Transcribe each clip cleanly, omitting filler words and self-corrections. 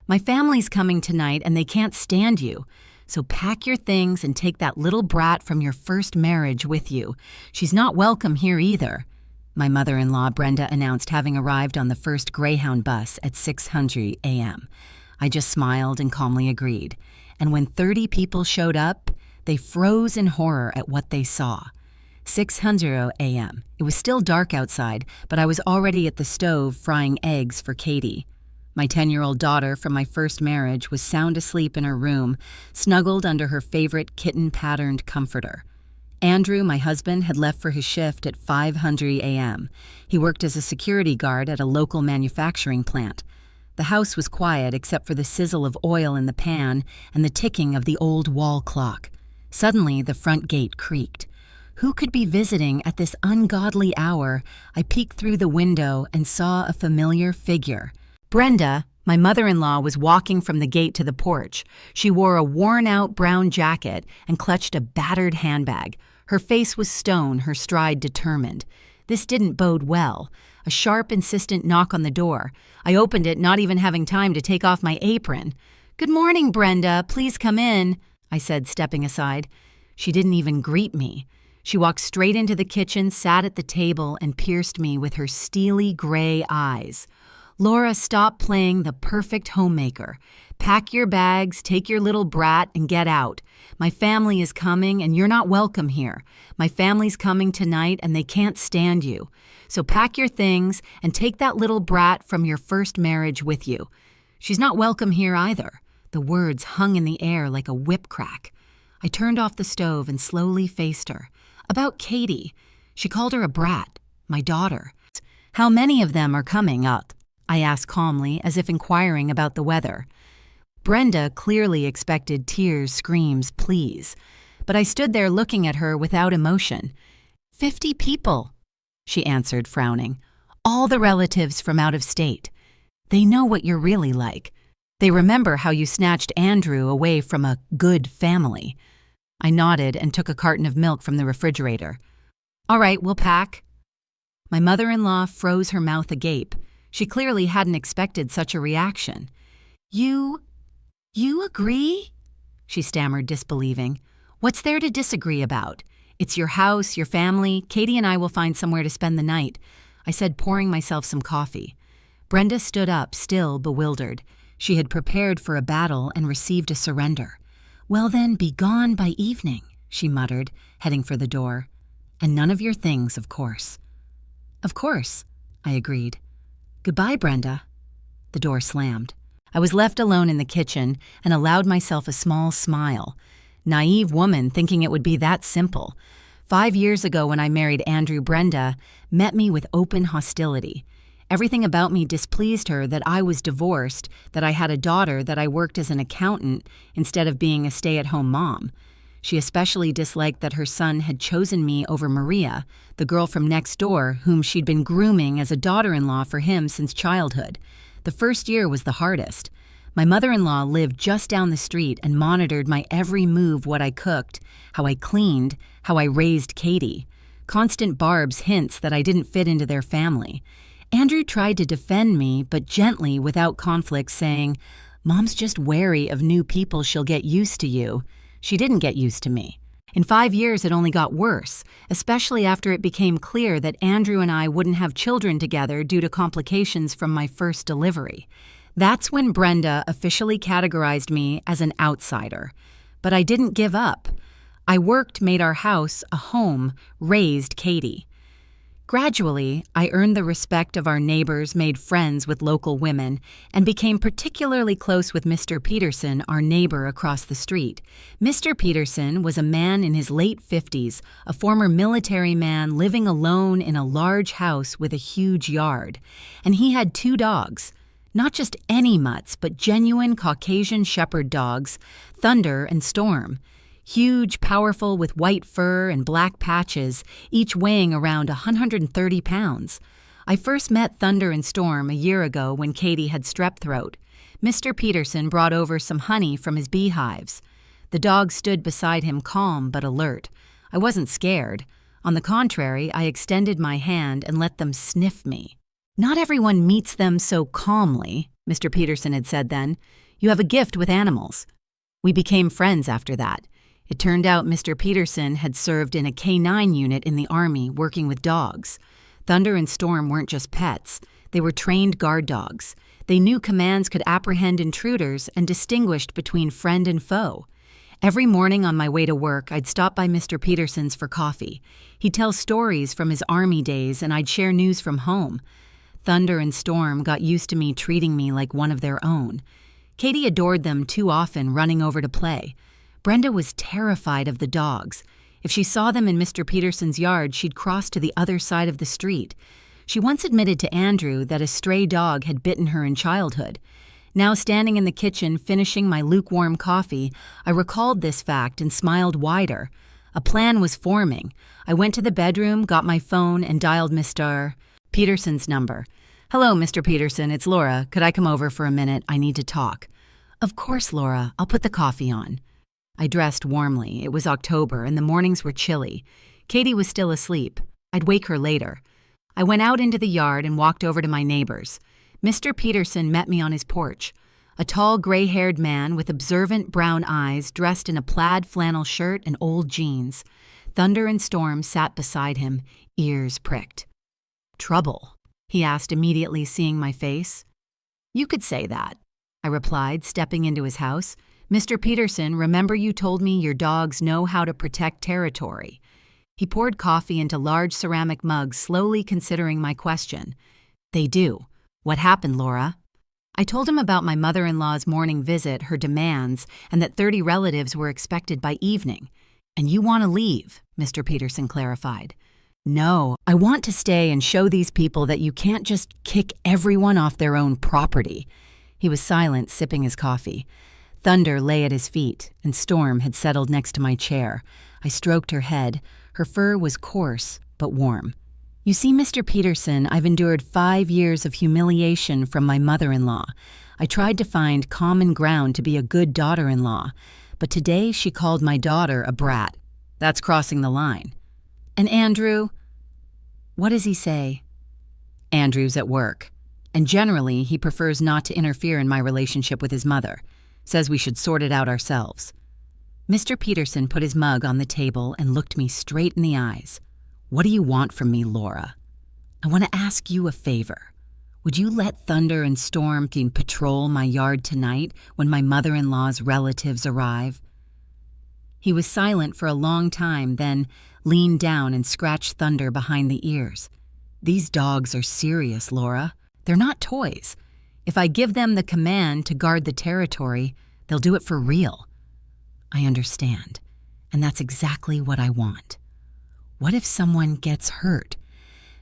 My family's coming tonight and they can't stand you. So pack your things and take that little brat from your first marriage with you. She's not welcome here either. My mother-in-law, Brenda, announced, having arrived on the first Greyhound bus at 6:00 a.m. I just smiled and calmly agreed. And when 30 people showed up, they froze in horror at what they saw. 6:00 a.m. It was still dark outside, but I was already at the stove frying eggs for Katie. My 10-year-old daughter from my first marriage was sound asleep in her room, snuggled under her favorite kitten-patterned comforter. Andrew, my husband, had left for his shift at 5:00 a.m. He worked as a security guard at a local manufacturing plant. The house was quiet except for the sizzle of oil in the pan and the ticking of the old wall clock. Suddenly, the front gate creaked. Who could be visiting at this ungodly hour? I peeked through the window and saw a familiar figure. Brenda, my mother-in-law, was walking from the gate to the porch. She wore a worn-out brown jacket and clutched a battered handbag. Her face was stone, her stride determined. This didn't bode well. A sharp, insistent knock on the door. I opened it, not even having time to take off my apron. "Good morning, Brenda. Please come in," I said, stepping aside. She didn't even greet me. She walked straight into the kitchen, sat at the table, and pierced me with her steely gray eyes. "Laura, stop playing the perfect homemaker. Pack your bags, take your little brat, and get out. My family is coming, and you're not welcome here. My family's coming tonight, and they can't stand you. So pack your things and take that little brat from your first marriage with you. She's not welcome here either." The words hung in the air like a whip crack. I turned off the stove and slowly faced her. About Katie. She called her a brat, my daughter. "How many of them are coming up?" I asked calmly, as if inquiring about the weather. Brenda clearly expected tears, screams, pleas. But I stood there looking at her without emotion. 50 people, she answered, frowning. "All the relatives from out of state. They know what you're really like. They remember how you snatched Andrew away from a good family." I nodded and took a carton of milk from the refrigerator. "All right, we'll pack." My mother-in-law froze her mouth agape. She clearly hadn't expected such a reaction. You agree?" she stammered, disbelieving. "What's there to disagree about? It's your house, your family. Katie and I will find somewhere to spend the night," I said, pouring myself some coffee. Brenda stood up, still bewildered. She had prepared for a battle and received a surrender. "Well then, be gone by evening," she muttered, heading for the door. "And none of your things, of course." "Of course," I agreed. "Goodbye, Brenda." The door slammed. I was left alone in the kitchen and allowed myself a small smile. Naive woman thinking it would be that simple. 5 years ago when I married Andrew, Brenda met me with open hostility. Everything about me displeased her: that I was divorced, that I had a daughter, that I worked as an accountant instead of being a stay-at-home mom. She especially disliked that her son had chosen me over Maria, the girl from next door whom she'd been grooming as a daughter-in-law for him since childhood. The first year was the hardest. My mother-in-law lived just down the street and monitored my every move, what I cooked, how I cleaned, how I raised Katie. Constant Barb's hints that I didn't fit into their family. Andrew tried to defend me, but gently, without conflict, saying, "Mom's just wary of new people. She'll get used to you." She didn't get used to me. In 5 years, it only got worse, especially after it became clear that Andrew and I wouldn't have children together due to complications from my first delivery. That's when Brenda officially categorized me as an outsider. But I didn't give up. I worked, made our house a home, raised Katie. Gradually, I earned the respect of our neighbors, made friends with local women, and became particularly close with Mr. Peterson, our neighbor across the street. Mr. Peterson was a man in his late 50s, a former military man living alone in a large house with a huge yard. And he had 2 dogs. Not just any mutts, but genuine Caucasian shepherd dogs, Thunder and Storm. Huge, powerful, with white fur and black patches, each weighing around 130 pounds. I first met Thunder and Storm a year ago when Katie had strep throat. Mr. Peterson brought over some honey from his beehives. The dogs stood beside him, calm but alert. I wasn't scared. On the contrary, I extended my hand and let them sniff me. Not everyone meets them so calmly. Mr. Peterson had said then. "You have a gift with animals." We became friends after that. It turned out Mr. Peterson had served in a K-9 unit in the Army working with dogs. Thunder and Storm weren't just pets. They were trained guard dogs. They knew commands could apprehend intruders and distinguished between friend and foe. Every morning on my way to work, I'd stop by Mr. Peterson's for coffee. He'd tell stories from his Army days, and I'd share news from home. Thunder and Storm got used to me treating me like one of their own. Katie adored them too often, running over to play. Brenda was terrified of the dogs. If she saw them in Mr. Peterson's yard, she'd cross to the other side of the street. She once admitted to Andrew that a stray dog had bitten her in childhood. Now, standing in the kitchen finishing my lukewarm coffee, I recalled this fact and smiled wider. A plan was forming. I went to the bedroom, got my phone, and dialed Mr. Peterson's number. "Hello, Mr. Peterson, it's Laura. Could I come over for a minute? I need to talk." "Of course, Laura. I'll put the coffee on." I dressed warmly. It was October, and the mornings were chilly. Katie was still asleep. I'd wake her later. I went out into the yard and walked over to my neighbors. Mr. Peterson met me on his porch. A tall, gray-haired man with observant brown eyes, dressed in a plaid flannel shirt and old jeans. Thunder and Storm sat beside him, ears pricked. "Trouble?" he asked, immediately seeing my face. "You could say that," I replied, stepping into his house. "Mr. Peterson, remember you told me your dogs know how to protect territory." He poured coffee into large ceramic mugs, slowly considering my question. "They do. What happened, Laura?" I told him about my mother-in-law's morning visit, her demands, and that 30 relatives were expected by evening. "And you want to leave," Mr. Peterson clarified. "No, I want to stay and show these people that you can't just kick everyone off their own property." He was silent, sipping his coffee. Thunder lay at his feet, and Storm had settled next to my chair. I stroked her head. Her fur was coarse, but warm. "You see, Mr. Peterson, I've endured 5 years of humiliation from my mother-in-law. I tried to find common ground to be a good daughter-in-law, but today she called my daughter a brat. That's crossing the line." "And Andrew?" "What does he say?" "Andrew's at work, and generally he prefers not to interfere in my relationship with his mother. Says we should sort it out ourselves." Mr. Peterson put his mug on the table and looked me straight in the eyes. "What do you want from me, Laura?" "I want to ask you a favor. Would you let Thunder and Storm patrol my yard tonight when my mother-in-law's relatives arrive?" He was silent for a long time, then leaned down and scratched Thunder behind the ears. "These dogs are serious, Laura. They're not toys. If I give them the command to guard the territory, they'll do it for real." "I understand, and that's exactly what I want. What if someone gets hurt?"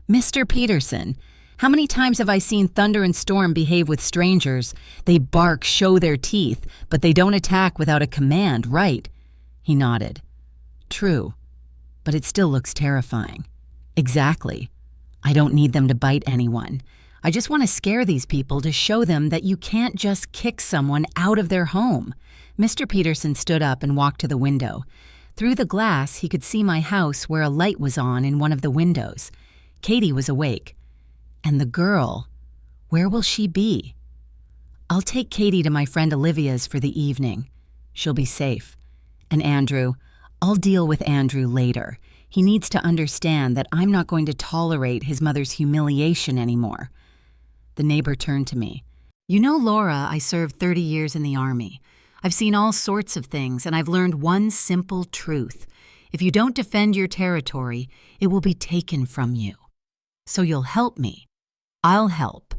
"Mr. Peterson, how many times have I seen Thunder and Storm behave with strangers? They bark, show their teeth, but they don't attack without a command, right?" He nodded. "True, but it still looks terrifying." "Exactly. I don't need them to bite anyone. I just want to scare these people to show them that you can't just kick someone out of their home." Mr. Peterson stood up and walked to the window. Through the glass, he could see my house where a light was on in one of the windows. Katie was awake. "And the girl, where will she be?" "I'll take Katie to my friend Olivia's for the evening. She'll be safe. And Andrew, I'll deal with Andrew later. He needs to understand that I'm not going to tolerate his mother's humiliation anymore." The neighbor turned to me. "You know, Laura, I served 30 years in the Army. I've seen all sorts of things, and I've learned one simple truth. If you don't defend your territory, it will be taken from you. So you'll help me. I'll help.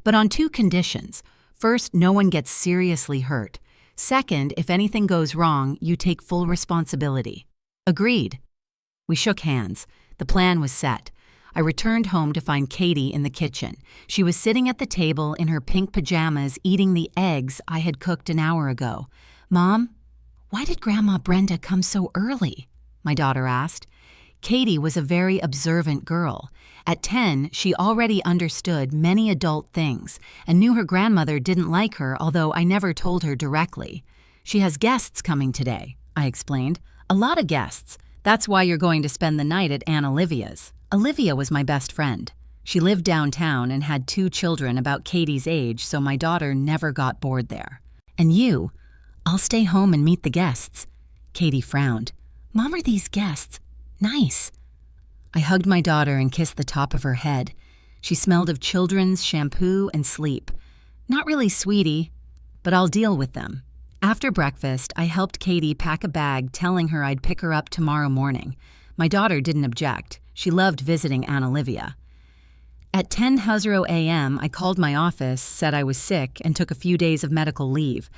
But on 2 conditions. First, no one gets seriously hurt. Second, if anything goes wrong, you take full responsibility." "Agreed." We shook hands. The plan was set. I returned home to find Katie in the kitchen. She was sitting at the table in her pink pajamas eating the eggs I had cooked an hour ago. "Mom, why did Grandma Brenda come so early?" my daughter asked. Katie was a very observant girl. At 10, she already understood many adult things and knew her grandmother didn't like her, although I never told her directly. "She has guests coming today," I explained. "A lot of guests. That's why you're going to spend the night at Aunt Olivia's." Olivia was my best friend. She lived downtown and had 2 children about Katie's age, so my daughter never got bored there. And you? I'll stay home and meet the guests. Katie frowned. Mom, are these guests? Nice. I hugged my daughter and kissed the top of her head. She smelled of children's shampoo and sleep. Not really sweetie, but I'll deal with them. After breakfast, I helped Katie pack a bag, telling her I'd pick her up tomorrow morning. My daughter didn't object. She loved visiting Aunt Olivia. At 10:00 a.m., I called my office, said I was sick, and took a few days of medical leave.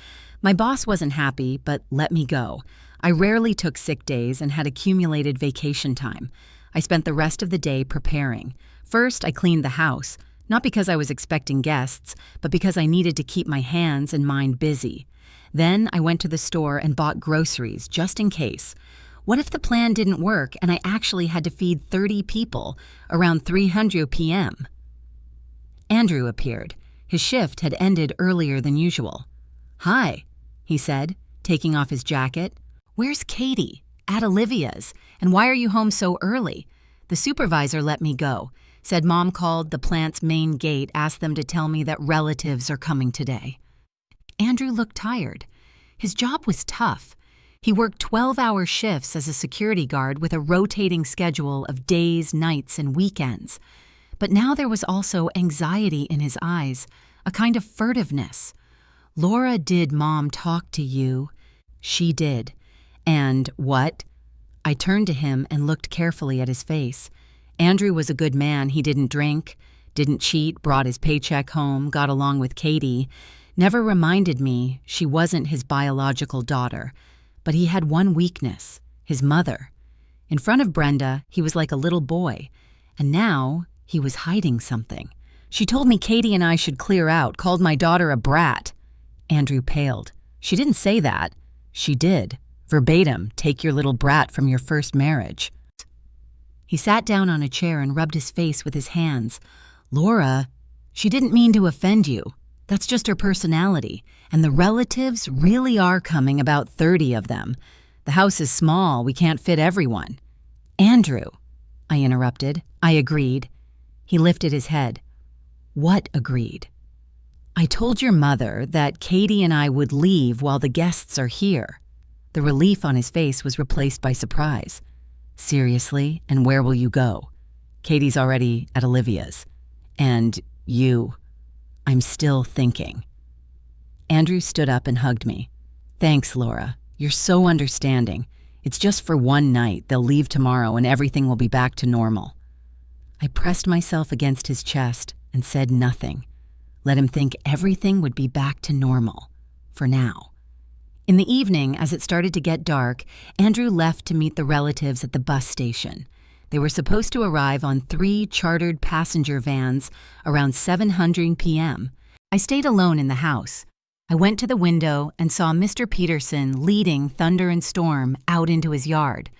My boss wasn't happy, but let me go. I rarely took sick days and had accumulated vacation time. I spent the rest of the day preparing. First, I cleaned the house, not because I was expecting guests, but because I needed to keep my hands and mind busy. Then I went to the store and bought groceries, just in case. What if the plan didn't work and I actually had to feed 30 people around 3:00 p.m.? Andrew appeared. His shift had ended earlier than usual. Hi, he said, taking off his jacket. Where's Katie? At Olivia's. And why are you home so early? The supervisor let me go. Said Mom called the plant's main gate, asked them to tell me that relatives are coming today. Andrew looked tired. His job was tough. He worked 12-hour shifts as a security guard with a rotating schedule of days, nights, and weekends. But now there was also anxiety in his eyes, a kind of furtiveness. Laura, did Mom talk to you? She did. And what? I turned to him and looked carefully at his face. Andrew was a good man. He didn't drink, didn't cheat, brought his paycheck home, got along with Katie, never reminded me she wasn't his biological daughter. But he had one weakness, his mother. In front of Brenda, he was like a little boy. And now he was hiding something. She told me Katie and I should clear out, called my daughter a brat. Andrew paled. She didn't say that. She did. Verbatim, take your little brat from your first marriage. He sat down on a chair and rubbed his face with his hands. Laura, she didn't mean to offend you. That's just her personality. And the relatives really are coming, about 30 of them. The house is small. We can't fit everyone. Andrew, I interrupted. I agreed. He lifted his head. What agreed? I told your mother that Katie and I would leave while the guests are here. The relief on his face was replaced by surprise. Seriously? And where will you go? Katie's already at Olivia's. And you? I'm still thinking. Andrew stood up and hugged me. Thanks, Laura. You're so understanding. It's just for one night. They'll leave tomorrow and everything will be back to normal. I pressed myself against his chest and said nothing. Let him think everything would be back to normal. For now. In the evening, as it started to get dark, Andrew left to meet the relatives at the bus station. They were supposed to arrive on 3 chartered passenger vans around 7:00 p.m. I stayed alone in the house. I went to the window and saw Mr. Peterson leading Thunder and Storm out into his yard.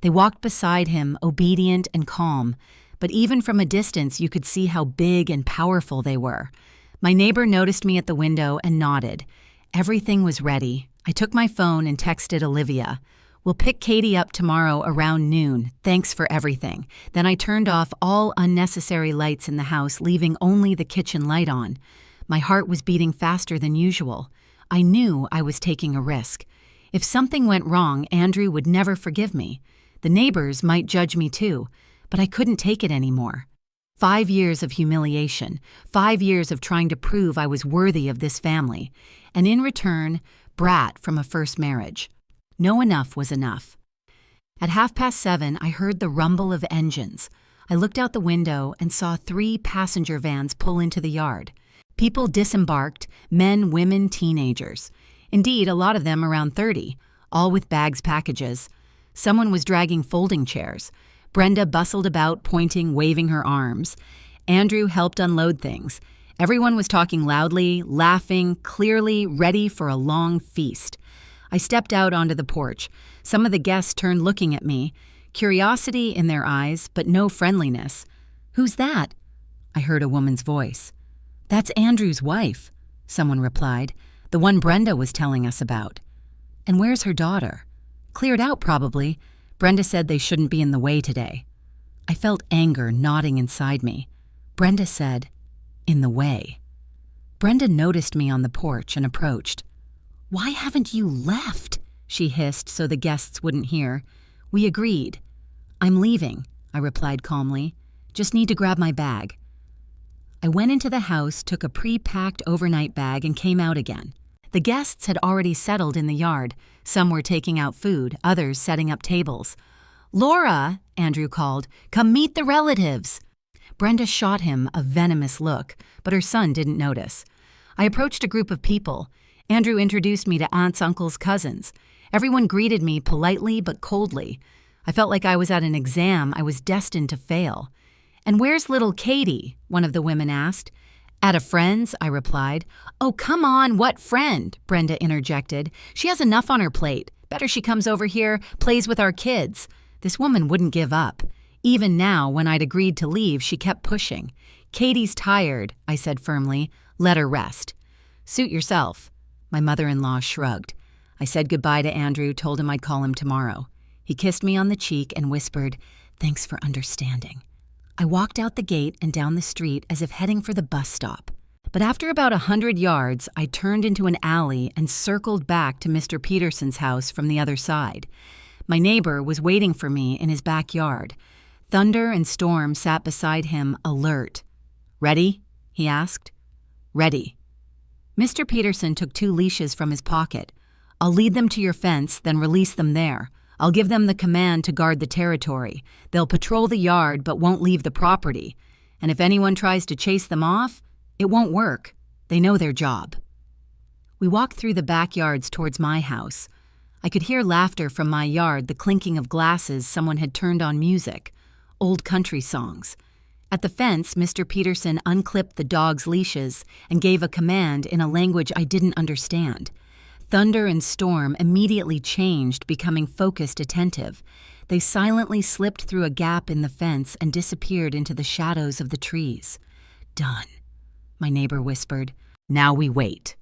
They walked beside him, obedient and calm, but even from a distance you could see how big and powerful they were. My neighbor noticed me at the window and nodded. Everything was ready. I took my phone and texted Olivia. We'll pick Katie up tomorrow around noon. Thanks for everything. Then I turned off all unnecessary lights in the house, leaving only the kitchen light on. My heart was beating faster than usual. I knew I was taking a risk. If something went wrong, Andrew would never forgive me. The neighbors might judge me too, but I couldn't take it anymore. 5 years of humiliation, 5 years of trying to prove I was worthy of this family, and in return, brat from a first marriage. No enough was enough. At 7:30, I heard the rumble of engines. I looked out the window and saw 3 passenger vans pull into the yard. People disembarked, men, women, teenagers. Indeed, a lot of them around 30, all with bags, packages. Someone was dragging folding chairs. Brenda bustled about, pointing, waving her arms. Andrew helped unload things. Everyone was talking loudly, laughing, clearly ready for a long feast. I stepped out onto the porch. Some of the guests turned looking at me, curiosity in their eyes, but no friendliness. "Who's that?" I heard a woman's voice. "That's Andrew's wife," someone replied, "the one Brenda was telling us about." "And where's her daughter?" "Cleared out, probably. Brenda said they shouldn't be in the way today." I felt anger gnawing inside me. Brenda said, "In the way." Brenda noticed me on the porch and approached. "Why haven't you left?" she hissed so the guests wouldn't hear. We agreed. "I'm leaving," I replied calmly. "Just need to grab my bag." I went into the house, took a pre-packed overnight bag, and came out again. The guests had already settled in the yard. Some were taking out food, others setting up tables. "Laura," Andrew called, "come meet the relatives." Brenda shot him a venomous look, but her son didn't notice. I approached a group of people. Andrew introduced me to aunts, uncles, cousins. Everyone greeted me politely but coldly. I felt like I was at an exam I was destined to fail. "And where's little Katie?" one of the women asked. "At a friend's," I replied. "Oh, come on, what friend?" Brenda interjected. "She has enough on her plate. Better she comes over here, plays with our kids." This woman wouldn't give up. Even now, when I'd agreed to leave, she kept pushing. "Katie's tired," I said firmly. "Let her rest." "Suit yourself." My mother-in-law shrugged. I said goodbye to Andrew, told him I'd call him tomorrow. He kissed me on the cheek and whispered, "Thanks for understanding." I walked out the gate and down the street as if heading for the bus stop. But after about 100 yards, I turned into an alley and circled back to Mr. Peterson's house from the other side. My neighbor was waiting for me in his backyard. Thunder and Storm sat beside him, alert. "Ready?" he asked. "Ready." Mr. Peterson took 2 leashes from his pocket. "I'll lead them to your fence, then release them there. I'll give them the command to guard the territory. They'll patrol the yard but won't leave the property. And if anyone tries to chase them off, it won't work. They know their job." We walked through the backyards towards my house. I could hear laughter from my yard, the clinking of glasses someone had turned on music, old country songs. At the fence, Mr. Peterson unclipped the dog's leashes and gave a command in a language I didn't understand. Thunder and Storm immediately changed, becoming focused, attentive. They silently slipped through a gap in the fence and disappeared into the shadows of the trees. "Done," my neighbor whispered. "Now we wait."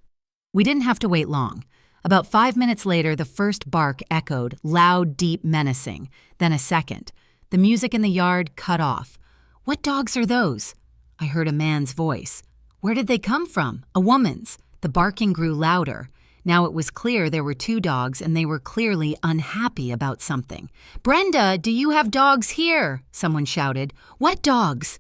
We didn't have to wait long. About 5 minutes later, the first bark echoed, loud, deep, menacing. Then a second. The music in the yard cut off. "What dogs are those?" I heard a man's voice. "Where did they come from?" "A woman's." The barking grew louder. Now it was clear there were 2 dogs, and they were clearly unhappy about something. "Brenda, do you have dogs here?" someone shouted. "What dogs?"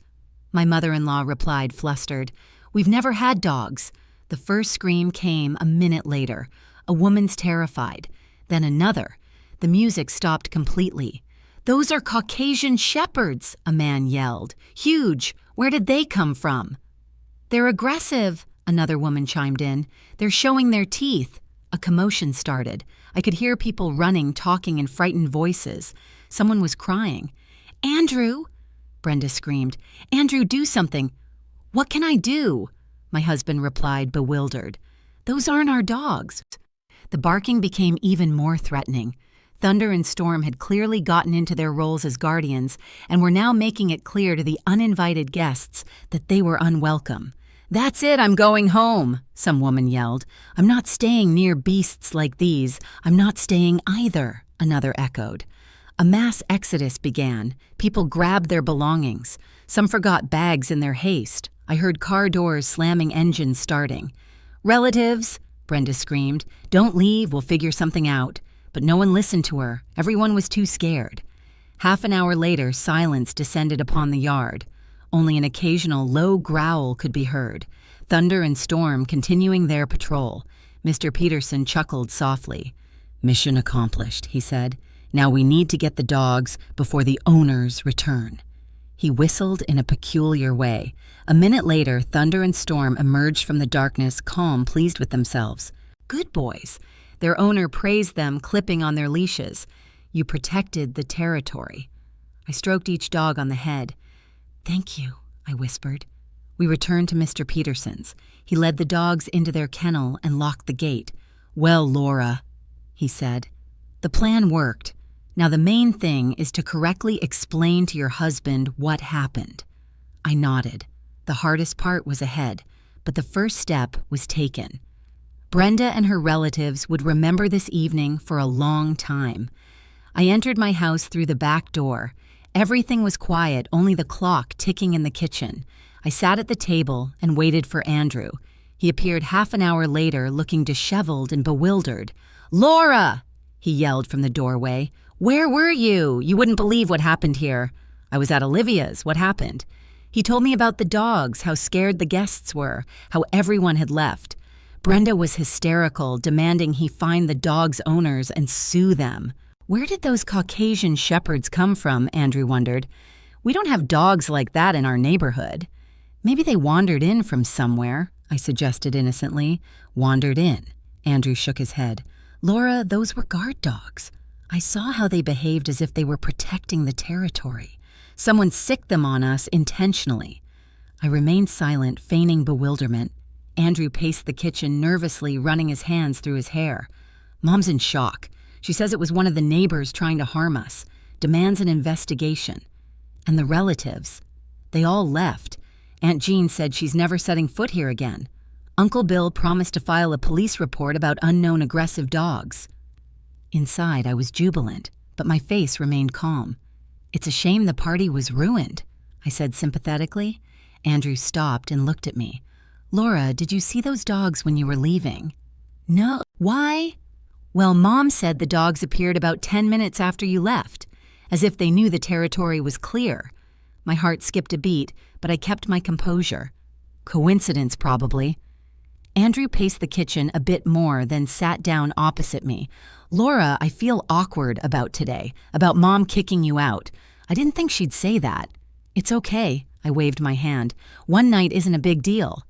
My mother-in-law replied, flustered. "We've never had dogs." The first scream came a minute later. A woman's terrified. Then another. The music stopped completely. "Those are Caucasian shepherds," a man yelled. "Huge. Where did they come from?" "They're aggressive," another woman chimed in. "They're showing their teeth." A commotion started. I could hear people running, talking in frightened voices. Someone was crying. "Andrew!" Brenda screamed. "Andrew, do something." "What can I do?" My husband replied, bewildered. "Those aren't our dogs." The barking became even more threatening. Thunder and Storm had clearly gotten into their roles as guardians and were now making it clear to the uninvited guests that they were unwelcome. "That's it, I'm going home," some woman yelled. "I'm not staying near beasts like these. I'm not staying either," another echoed. A mass exodus began. People grabbed their belongings. Some forgot bags in their haste. I heard car doors slamming, engines starting. "Relatives," Brenda screamed. "Don't leave, we'll figure something out." But no one listened to her. Everyone was too scared. Half an hour later, silence descended upon the yard. Only an occasional low growl could be heard. Thunder and Storm continuing their patrol. Mr. Peterson chuckled softly. "Mission accomplished," he said. "Now we need to get the dogs before the owners return." He whistled in a peculiar way. A minute later, Thunder and Storm emerged from the darkness, calm, pleased with themselves. "Good boys." Their owner praised them, clipping on their leashes. "You protected the territory." I stroked each dog on the head. "Thank you," I whispered. We returned to Mr. Peterson's. He led the dogs into their kennel and locked the gate. "Well, Laura," he said, "the plan worked. Now the main thing is to correctly explain to your husband what happened." I nodded. The hardest part was ahead, but the first step was taken. Brenda and her relatives would remember this evening for a long time. I entered my house through the back door. Everything was quiet, only the clock ticking in the kitchen. I sat at the table and waited for Andrew. He appeared half an hour later, looking disheveled and bewildered. "Laura!" he yelled from the doorway. "Where were you? You wouldn't believe what happened here." "I was at Olivia's. What happened?" He told me about the dogs, how scared the guests were, how everyone had left. Brenda was hysterical, demanding he find the dogs' owners and sue them. Where did those Caucasian shepherds come from, Andrew wondered. We don't have dogs like that in our neighborhood. Maybe they wandered in from somewhere, I suggested innocently. Wandered in. Andrew shook his head. Laura, those were guard dogs. I saw how they behaved as if they were protecting the territory. Someone sicked them on us intentionally. I remained silent, feigning bewilderment. Andrew paced the kitchen nervously, running his hands through his hair. Mom's in shock. She says it was one of the neighbors trying to harm us. Demands an investigation. And the relatives. They all left. Aunt Jean said she's never setting foot here again. Uncle Bill promised to file a police report about unknown aggressive dogs. Inside, I was jubilant, but my face remained calm. It's a shame the party was ruined, I said sympathetically. Andrew stopped and looked at me. Laura, did you see those dogs when you were leaving? No. Why? Well, Mom said the dogs appeared about 10 minutes after you left, as if they knew the territory was clear. My heart skipped a beat, but I kept my composure. Coincidence, probably. Andrew paced the kitchen a bit more, then sat down opposite me. Laura, I feel awkward about today, about Mom kicking you out. I didn't think she'd say that. It's okay, I waved my hand. One night isn't a big deal.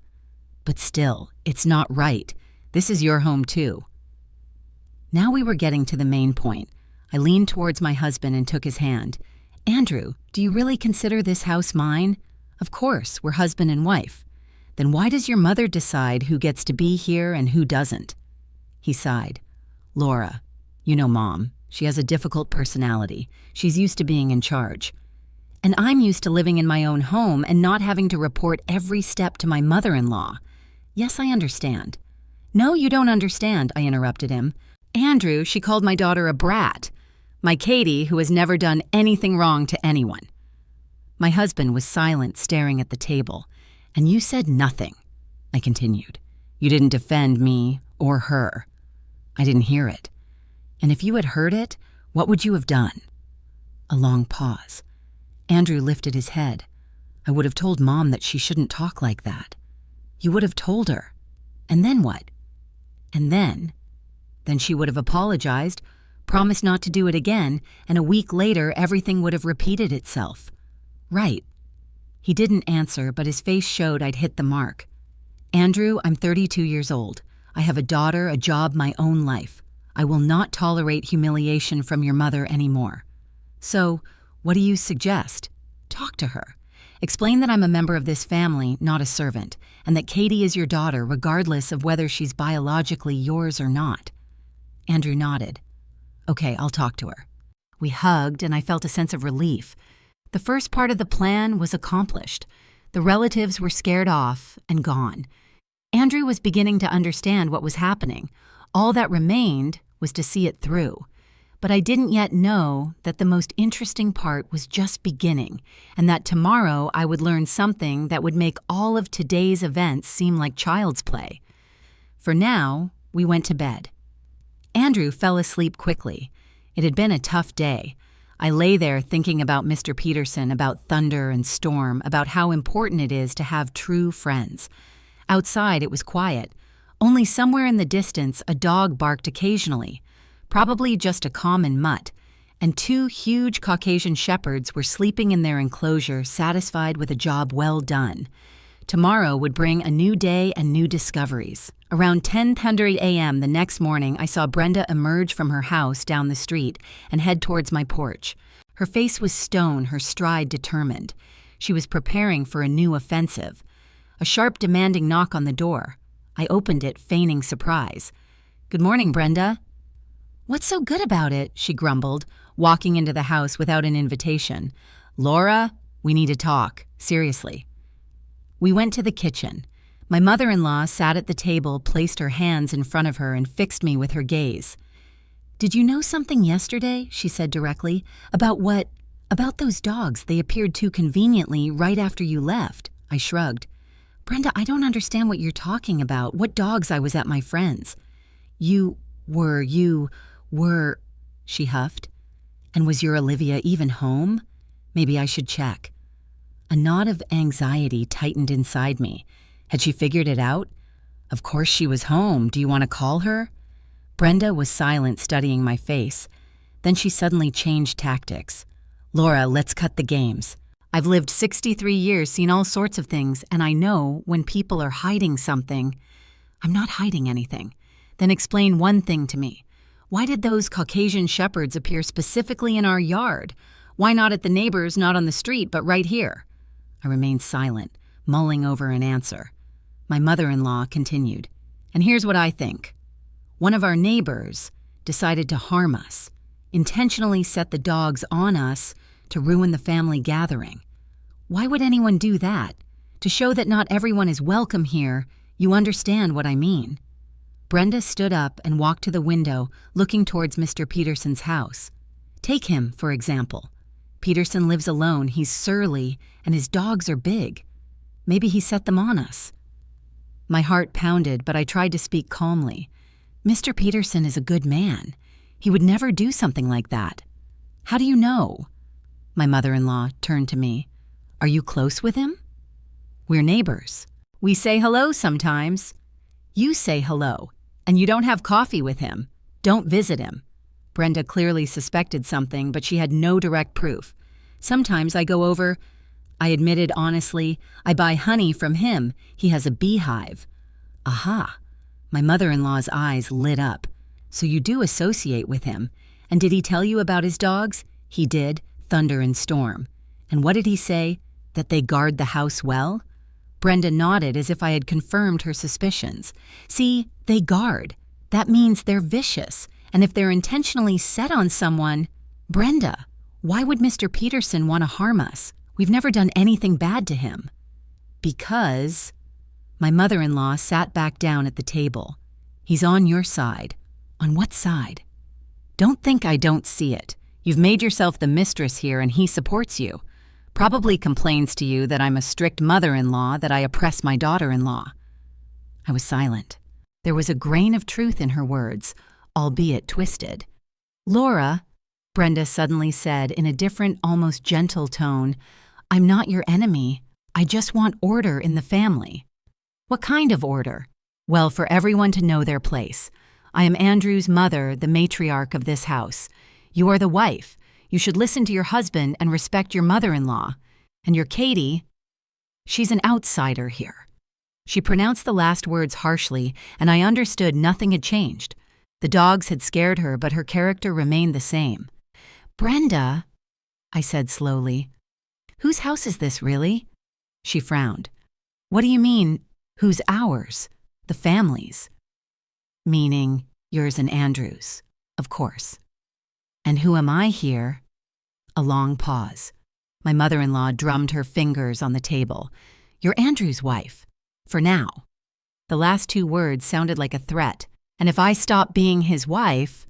But still, it's not right. This is your home too. Now we were getting to the main point. I leaned towards my husband and took his hand. Andrew, do you really consider this house mine? Of course, we're husband and wife. Then why does your mother decide who gets to be here and who doesn't? He sighed. Laura, you know Mom. She has a difficult personality. She's used to being in charge. And I'm used to living in my own home and not having to report every step to my mother-in-law. Yes, I understand. No, you don't understand, I interrupted him. Andrew, she called my daughter a brat. My Katie, who has never done anything wrong to anyone. My husband was silent, staring at the table. And you said nothing, I continued. You didn't defend me or her. I didn't hear it. And if you had heard it, what would you have done? A long pause. Andrew lifted his head. I would have told Mom that she shouldn't talk like that. You would have told her. And then what? And then she would have apologized, promised not to do it again, and a week later everything would have repeated itself. Right. He didn't answer, but his face showed I'd hit the mark. Andrew, I'm 32 years old. I have a daughter, a job, my own life. I will not tolerate humiliation from your mother anymore. So, what do you suggest? Talk to her. Explain that I'm a member of this family, not a servant, and that Katie is your daughter regardless of whether she's biologically yours or not. Andrew nodded. Okay, I'll talk to her. We hugged, and I felt a sense of relief. The first part of the plan was accomplished. The relatives were scared off and gone. Andrew was beginning to understand what was happening. All that remained was to see it through. But I didn't yet know that the most interesting part was just beginning, and that tomorrow I would learn something that would make all of today's events seem like child's play. For now, we went to bed. Andrew fell asleep quickly. It had been a tough day. I lay there thinking about Mr. Peterson, about thunder and storm, about how important it is to have true friends. Outside, it was quiet. Only somewhere in the distance, a dog barked occasionally. Probably just a common mutt, and two huge Caucasian shepherds were sleeping in their enclosure, satisfied with a job well done. Tomorrow would bring a new day and new discoveries. Around 10:00 a.m. the next morning, I saw Brenda emerge from her house down the street and head towards my porch. Her face was stone, her stride determined. She was preparing for a new offensive. A sharp, demanding knock on the door. I opened it, feigning surprise. Good morning, Brenda. What's so good about it? She grumbled, walking into the house without an invitation. Laura, we need to talk. Seriously. We went to the kitchen. My mother-in-law sat at the table, placed her hands in front of her, and fixed me with her gaze. Did you know something yesterday? She said directly. About what? About those dogs. They appeared too conveniently right after you left. I shrugged. Brenda, I don't understand what you're talking about. What dogs I was at my friend's. You were, she huffed. And was your Olivia even home? Maybe I should check. A knot of anxiety tightened inside me. Had she figured it out? Of course she was home. Do you want to call her? Brenda was silent, studying my face. Then she suddenly changed tactics. Laura, let's cut the games. I've lived 63 years, seen all sorts of things, and I know when people are hiding something. I'm not hiding anything. Then explain one thing to me. Why did those Caucasian shepherds appear specifically in our yard? Why not at the neighbors, not on the street, but right here? I remained silent, mulling over an answer. My mother-in-law continued. And here's what I think. One of our neighbors decided to harm us, intentionally set the dogs on us to ruin the family gathering. Why would anyone do that? To show that not everyone is welcome here, you understand what I mean. Brenda stood up and walked to the window, looking towards Mr. Peterson's house. Take him, for example. Peterson lives alone, he's surly, and his dogs are big. Maybe he set them on us. My heart pounded, but I tried to speak calmly. Mr. Peterson is a good man. He would never do something like that. How do you know? My mother-in-law turned to me. Are you close with him? We're neighbors. We say hello sometimes. You say hello, and you don't have coffee with him. Don't visit him. Brenda clearly suspected something, but she had no direct proof. Sometimes I go over. I admitted honestly, I buy honey from him. He has a beehive. Aha. My mother-in-law's eyes lit up. So you do associate with him. And did he tell you about his dogs? He did, Thunder and Storm. And what did he say? That they guard the house well? Brenda nodded as if I had confirmed her suspicions. See, they guard. That means they're vicious. And if they're intentionally set on someone… Brenda, why would Mr. Peterson want to harm us? We've never done anything bad to him. Because… My mother-in-law sat back down at the table. He's on your side. On what side? Don't think I don't see it. You've made yourself the mistress here and he supports you. Probably complains to you that I'm a strict mother-in-law, that I oppress my daughter-in-law. I was silent. There was a grain of truth in her words, albeit twisted. Laura, Brenda suddenly said in a different, almost gentle tone, I'm not your enemy. I just want order in the family. What kind of order? Well, for everyone to know their place. I am Andrew's mother, the matriarch of this house. You are the wife. You should listen to your husband and respect your mother-in-law. And your Katie, she's an outsider here. She pronounced the last words harshly, and I understood nothing had changed. The dogs had scared her, but her character remained the same. Brenda, I said slowly, whose house is this really? She frowned. What do you mean, who's ours? The family's. Meaning yours and Andrew's, of course. And who am I here? A long pause. My mother-in-law drummed her fingers on the table. You're Andrew's wife. For now. The last two words sounded like a threat. And if I stop being his wife,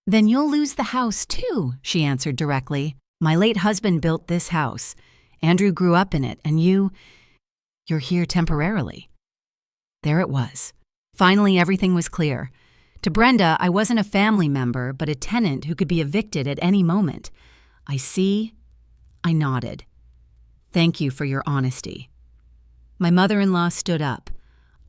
then you'll lose the house too, she answered directly. My late husband built this house. Andrew grew up in it, and you're here temporarily. There it was. Finally, everything was clear. To Brenda, I wasn't a family member, but a tenant who could be evicted at any moment. I see. I nodded. Thank you for your honesty. My mother-in-law stood up.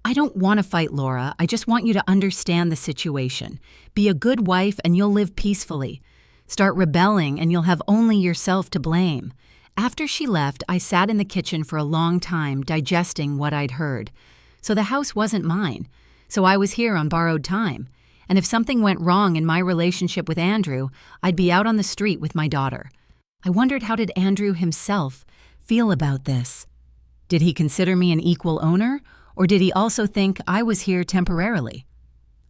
I don't want to fight, Laura. I just want you to understand the situation. Be a good wife and you'll live peacefully. Start rebelling and you'll have only yourself to blame. After she left, I sat in the kitchen for a long time, digesting what I'd heard. So the house wasn't mine. So I was here on borrowed time. And if something went wrong in my relationship with Andrew, I'd be out on the street with my daughter. I wondered, how did Andrew himself feel about this? Did he consider me an equal owner, or did he also think I was here temporarily?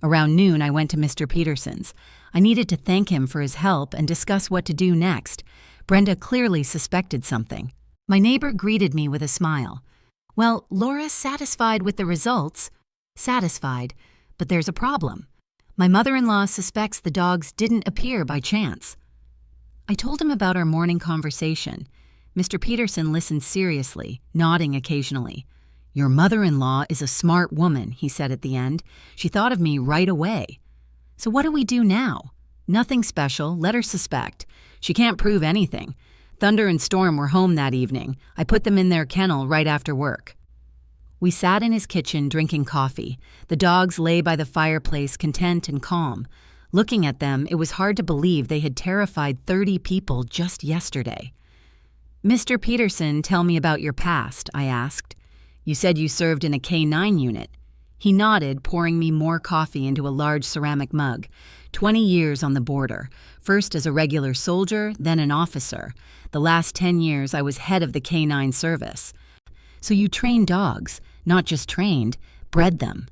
Around noon, I went to Mr. Peterson's. I needed to thank him for his help and discuss what to do next. Brenda clearly suspected something. My neighbor greeted me with a smile. Well, Laura's satisfied with the results. Satisfied, but there's a problem. My mother-in-law suspects the dogs didn't appear by chance. I told him about our morning conversation. Mr. Peterson listened seriously, nodding occasionally. "Your mother-in-law is a smart woman," he said at the end. "She thought of me right away." "So what do we do now?" "Nothing special. Let her suspect. She can't prove anything. Thunder and Storm were home that evening. I put them in their kennel right after work." We sat in his kitchen drinking coffee. The dogs lay by the fireplace, content and calm. Looking at them, it was hard to believe they had terrified 30 people just yesterday. "Mr. Peterson, tell me about your past," I asked. "You said you served in a K-9 unit." He nodded, pouring me more coffee into a large ceramic mug. 20 years on the border, first as a regular soldier, then an officer. The last 10 years I was head of the K-9 service. "So you trained dogs, not just trained, bred them."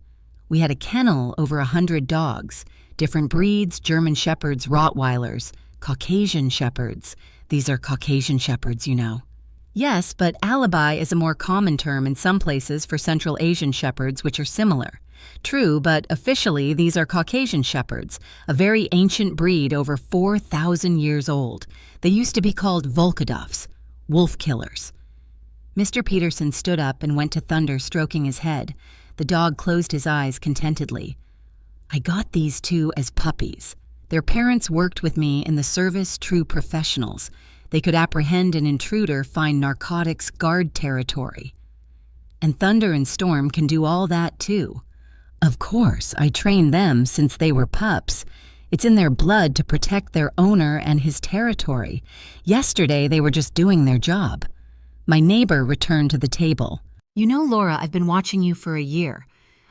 We had a kennel over 100 dogs, different breeds, German Shepherds, Rottweilers, Caucasian Shepherds. These are Caucasian Shepherds, you know. "Yes, but alibi is a more common term in some places for Central Asian Shepherds, which are similar." "True, but officially these are Caucasian Shepherds, a very ancient breed over 4,000 years old. They used to be called Volkodoffs, wolf killers." Mr. Peterson stood up and went to Thunder, stroking his head. The dog closed his eyes contentedly. "I got these two as puppies. Their parents worked with me in the service, true professionals. They could apprehend an intruder, find narcotics, guard territory. And Thunder and Storm can do all that too. Of course, I trained them since they were pups. It's in their blood to protect their owner and his territory. Yesterday, they were just doing their job." My neighbor returned to the table. "You know, Laura, I've been watching you for a year.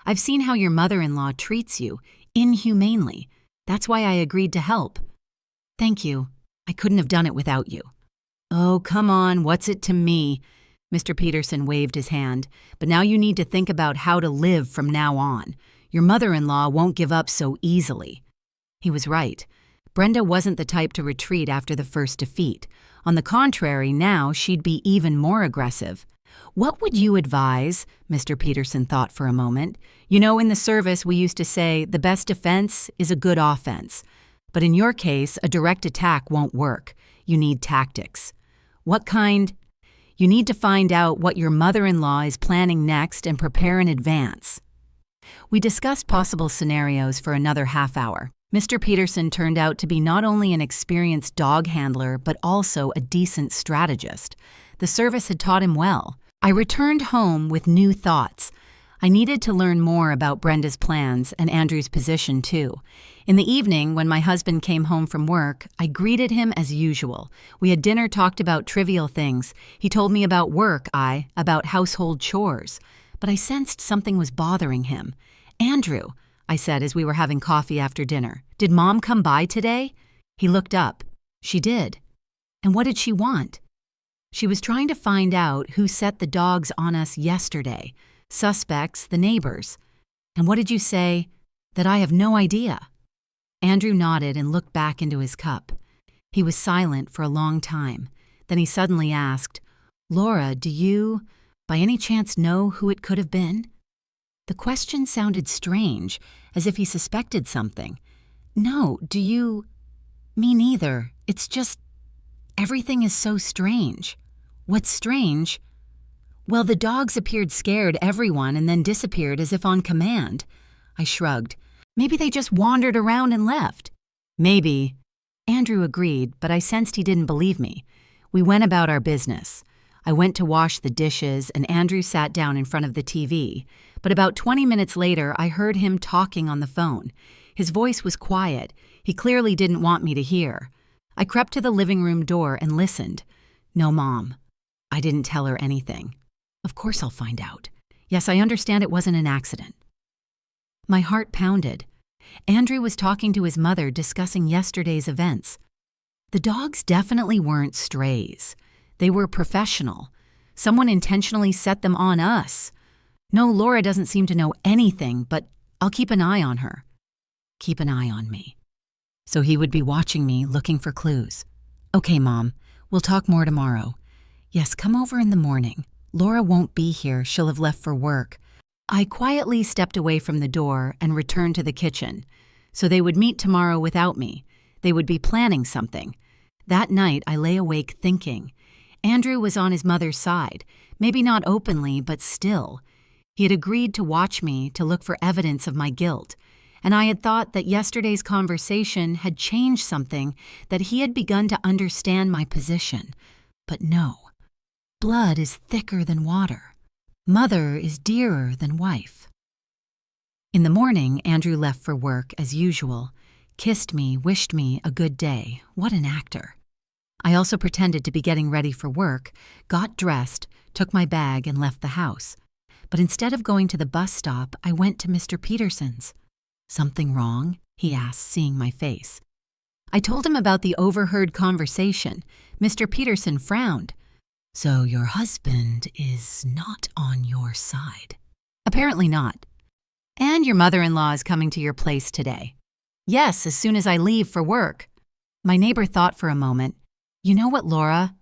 I've seen how your mother-in-law treats you, inhumanely. That's why I agreed to help." "Thank you. I couldn't have done it without you." "Oh, come on, what's it to me?" Mr. Peterson waved his hand. "But now you need to think about how to live from now on. Your mother-in-law won't give up so easily." He was right. Brenda wasn't the type to retreat after the first defeat. On the contrary, now she'd be even more aggressive. "What would you advise?" Mr. Peterson thought for a moment. "You know, in the service we used to say the best defense is a good offense. But in your case, a direct attack won't work. You need tactics." "What kind?" "You need to find out what your mother-in-law is planning next and prepare in advance." We discussed possible scenarios for another half hour. Mr. Peterson turned out to be not only an experienced dog handler, but also a decent strategist. The service had taught him well. I returned home with new thoughts. I needed to learn more about Brenda's plans and Andrew's position, too. In the evening, when my husband came home from work, I greeted him as usual. We had dinner, talked about trivial things. He told me about work, about household chores. But I sensed something was bothering him. "Andrew," I said as we were having coffee after dinner, "did Mom come by today?" He looked up. "She did." "And what did she want?" "She was trying to find out who set the dogs on us yesterday. Suspects, the neighbors." "And what did you say?" "That I have no idea." Andrew nodded and looked back into his cup. He was silent for a long time. Then he suddenly asked, "Laura, do you, by any chance, know who it could have been?" The question sounded strange, as if he suspected something. "No, do you?" "Me neither. It's just, everything is so strange." "What's strange?" "Well, the dogs appeared scared, everyone, and then disappeared as if on command." I shrugged. "Maybe they just wandered around and left." "Maybe." Andrew agreed, but I sensed he didn't believe me. We went about our business. I went to wash the dishes, and Andrew sat down in front of the TV. But about 20 minutes later, I heard him talking on the phone. His voice was quiet. He clearly didn't want me to hear. I crept to the living room door and listened. "No, Mom. I didn't tell her anything." "Of course I'll find out. Yes, I understand it wasn't an accident." My heart pounded. Andrew was talking to his mother, discussing yesterday's events. The dogs definitely weren't strays. They were professional. Someone intentionally set them on us. No, Laura doesn't seem to know anything, but I'll keep an eye on her. Keep an eye on me. So he would be watching me, looking for clues. "Okay, Mom, we'll talk more tomorrow." "Yes, come over in the morning. Laura won't be here. She'll have left for work." I quietly stepped away from the door and returned to the kitchen. So they would meet tomorrow without me. They would be planning something. That night I lay awake thinking. Andrew was on his mother's side, maybe not openly, but still. He had agreed to watch me to look for evidence of my guilt, and I had thought that yesterday's conversation had changed something, that he had begun to understand my position. But no. Blood is thicker than water. Mother is dearer than wife. In the morning, Andrew left for work as usual, kissed me, wished me a good day. What an actor. I also pretended to be getting ready for work, got dressed, took my bag, and left the house. But instead of going to the bus stop, I went to Mr. Peterson's. "Something wrong?" he asked, seeing my face. I told him about the overheard conversation. Mr. Peterson frowned. "So your husband is not on your side?" "Apparently not." "And your mother-in-law is coming to your place today?" "Yes, as soon as I leave for work." My neighbor thought for a moment. "You know what, Laura?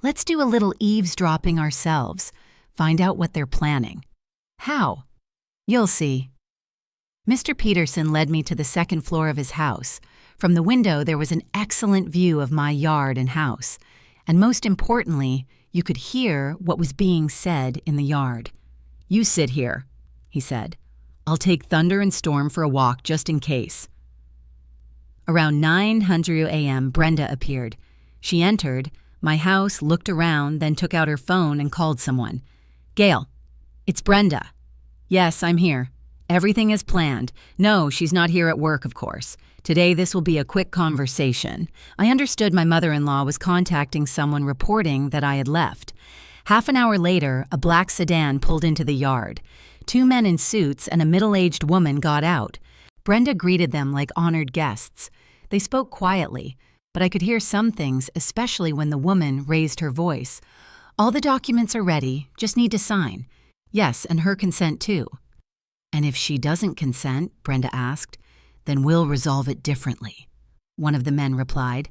Let's do a little eavesdropping ourselves. Find out what they're planning." "How?" "You'll see." Mr. Peterson led me to the second floor of his house. From the window, there was an excellent view of my yard and house. And most importantly, you could hear what was being said in the yard. "You sit here," he said. "I'll take Thunder and Storm for a walk just in case." Around 9:00 a.m., Brenda appeared. She entered my house, looked around, then took out her phone and called someone. "Gail, it's Brenda." "Yes, I'm here. Everything is planned. No, she's not here at work, of course. Today this will be a quick conversation. I understood my mother-in-law was contacting someone reporting that I had left. Half an hour later, a black sedan pulled into the yard. 2 men in suits and a middle-aged woman got out. Brenda greeted them like honored guests. They spoke quietly, but I could hear some things, especially when the woman raised her voice. "All the documents are ready, just need to sign." "Yes, and her consent too." "And if she doesn't consent," Brenda asked, "then we'll resolve it differently." One of the men replied.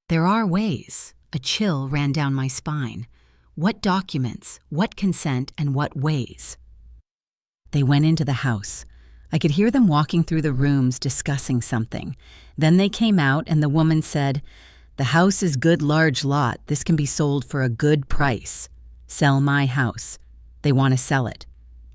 "There are ways." A chill ran down my spine. What documents, what consent, and what ways? They went into the house. I could hear them walking through the rooms discussing something. Then they came out and the woman said, "The house is good large lot. This can be sold for a good price. Sell my house." They want to sell it.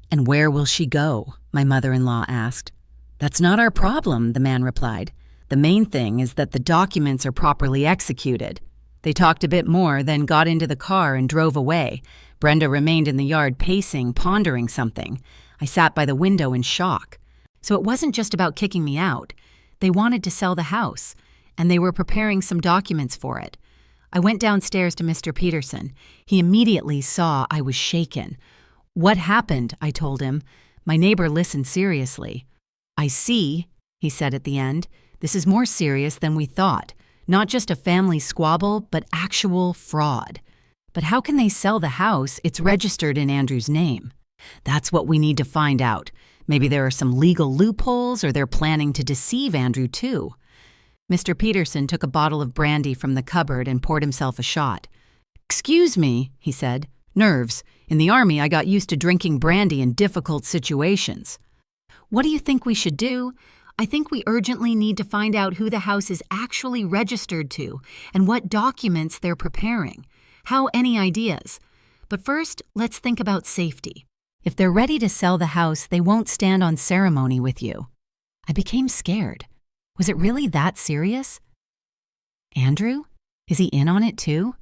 "And where will she go?" my mother-in-law asked. "That's not our problem," the man replied. "The main thing is that the documents are properly executed." They talked a bit more, then got into the car and drove away. Brenda remained in the yard pacing, pondering something. I sat by the window in shock. So it wasn't just about kicking me out. They wanted to sell the house, and they were preparing some documents for it. I went downstairs to Mr. Peterson. He immediately saw I was shaken. "What happened?" I told him. My neighbor listened seriously. "I see," he said at the end. "This is more serious than we thought. Not just a family squabble, but actual fraud. But how can they sell the house? It's registered in Andrew's name." "That's what we need to find out. Maybe there are some legal loopholes, or they're planning to deceive Andrew too." Mr. Peterson took a bottle of brandy from the cupboard and poured himself a shot. "Excuse me," he said. "Nerves. In the Army, I got used to drinking brandy in difficult situations." "What do you think we should do?" "I think we urgently need to find out who the house is actually registered to and what documents they're preparing. How, any ideas? But first, let's think about safety. If they're ready to sell the house, they won't stand on ceremony with you." I became scared. Was it really that serious? Andrew? Is he in on it too?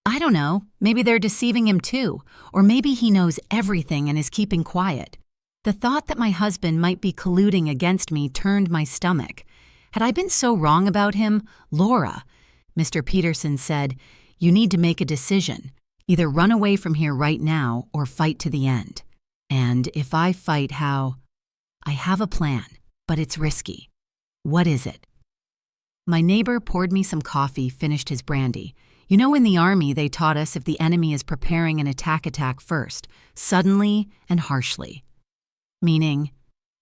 I don't know. Maybe they're deceiving him too. Or maybe he knows everything and is keeping quiet. The thought that my husband might be colluding against me turned my stomach. Had I been so wrong about him? Laura, Mr. Peterson said, "You need to make a decision. Either run away from here right now or fight to the end. And if I fight, how? I have a plan, but it's risky." "What is it?" My neighbor poured me some coffee, finished his brandy. "You know, in the Army, they taught us if the enemy is preparing an attack first, suddenly and harshly. Meaning,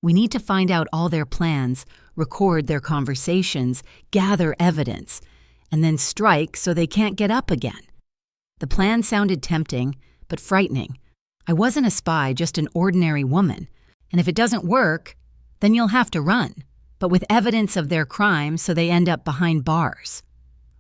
we need to find out all their plans, record their conversations, gather evidence, and then strike so they can't get up again." The plan sounded tempting, but frightening. I wasn't a spy, just an ordinary woman. And if it doesn't work, then you'll have to run, but with evidence of their crime so they end up behind bars.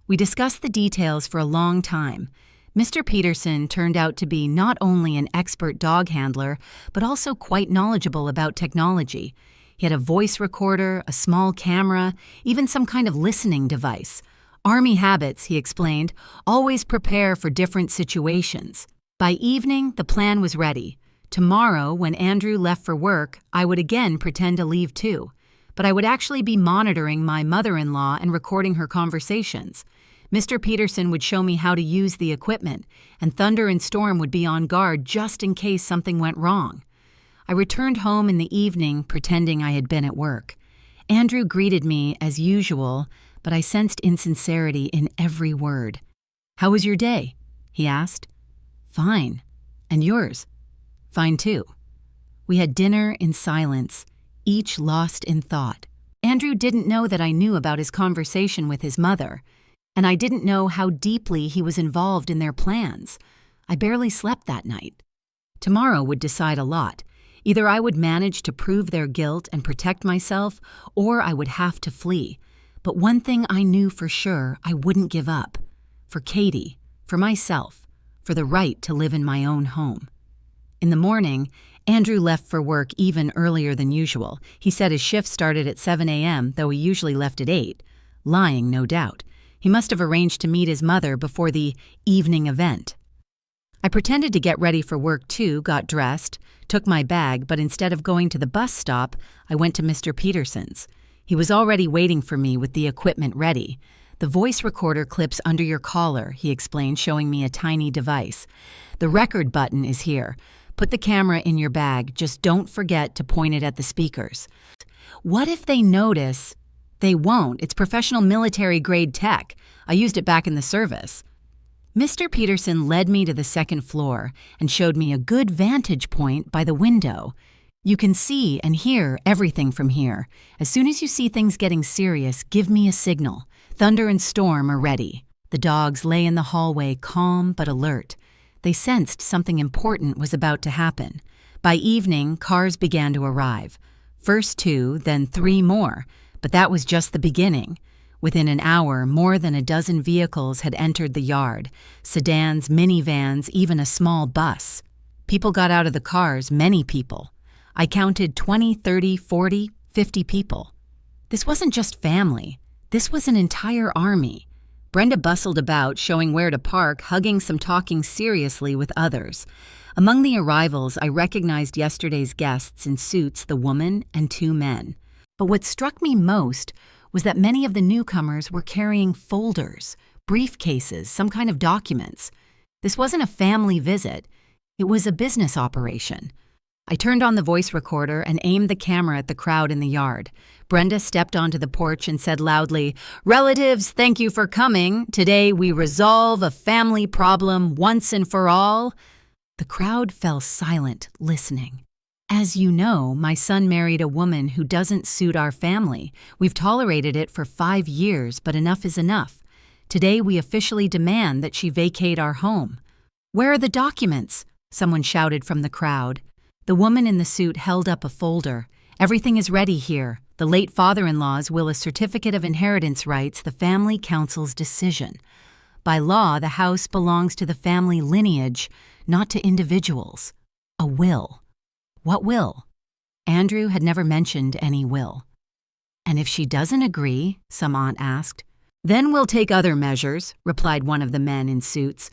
We discussed the details for a long time. Mr. Peterson turned out to be not only an expert dog handler, but also quite knowledgeable about technology. He had a voice recorder, a small camera, even some kind of listening device. Army habits, he explained, always prepare for different situations. By evening, the plan was ready. Tomorrow, when Andrew left for work, I would again pretend to leave too. But I would actually be monitoring my mother-in-law and recording her conversations. Mr. Peterson would show me how to use the equipment, and Thunder and Storm would be on guard just in case something went wrong. I returned home in the evening, pretending I had been at work. Andrew greeted me as usual, but I sensed insincerity in every word. "How was your day?" he asked. "Fine. And yours?" "Fine too." We had dinner in silence, each lost in thought. Andrew didn't know that I knew about his conversation with his mother, and I didn't know how deeply he was involved in their plans. I barely slept that night. Tomorrow would decide a lot. Either I would manage to prove their guilt and protect myself, or I would have to flee. But one thing I knew for sure, I wouldn't give up. For Katie, for myself, for the right to live in my own home. In the morning, Andrew left for work even earlier than usual. He said his shift started at 7 a.m., though he usually left at 8. Lying, no doubt. He must have arranged to meet his mother before the evening event. I pretended to get ready for work too, got dressed, took my bag, but instead of going to the bus stop, I went to Mr. Peterson's. He was already waiting for me with the equipment ready. "The voice recorder clips under your collar," he explained, showing me a tiny device. "The record button is here. Put the camera in your bag, just don't forget to point it at the speakers." "What if they notice?" "They won't. It's professional military-grade tech. I used it back in the service." Mr. Peterson led me to the second floor and showed me a good vantage point by the window. "You can see and hear everything from here. As soon as you see things getting serious, give me a signal. Thunder and Storm are ready." The dogs lay in the hallway, calm but alert. They sensed something important was about to happen. By evening, cars began to arrive. First 2, then 3 more. But that was just the beginning. Within an hour, more than a dozen vehicles had entered the yard. Sedans, minivans, even a small bus. People got out of the cars, many people. I counted 20, 30, 40, 50 people. This wasn't just family. This was an entire army. Brenda bustled about, showing where to park, hugging some, talking seriously with others. Among the arrivals, I recognized yesterday's guests in suits, the woman and 2 men. But what struck me most was that many of the newcomers were carrying folders, briefcases, some kind of documents. This wasn't a family visit. It was a business operation. I turned on the voice recorder and aimed the camera at the crowd in the yard. Brenda stepped onto the porch and said loudly, "Relatives, thank you for coming. Today we resolve a family problem once and for all." The crowd fell silent, listening. "As you know, my son married a woman who doesn't suit our family. We've tolerated it for 5 years, but enough is enough. Today we officially demand that she vacate our home." "Where are the documents?" someone shouted from the crowd. The woman in the suit held up a folder. "Everything is ready here. The late father-in-law's will, a certificate of inheritance rights, the family council's decision. By law, the house belongs to the family lineage, not to individuals. A will. What will?" Andrew had never mentioned any will. "And if she doesn't agree?" some aunt asked. "Then we'll take other measures," replied one of the men in suits.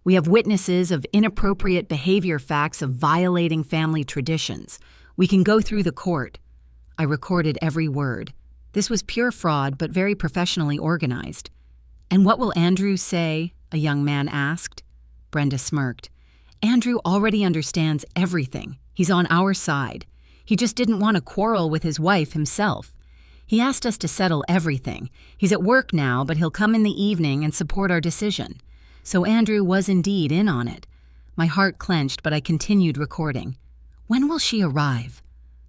"We have witnesses of inappropriate behavior, facts of violating family traditions. We can go through the court." I recorded every word. This was pure fraud, but very professionally organized. "And what will Andrew say?" a young man asked. Brenda smirked. "Andrew already understands everything. He's on our side. He just didn't want to quarrel with his wife himself. He asked us to settle everything. He's at work now, but he'll come in the evening and support our decision." So Andrew was indeed in on it. My heart clenched, but I continued recording. "When will she arrive?"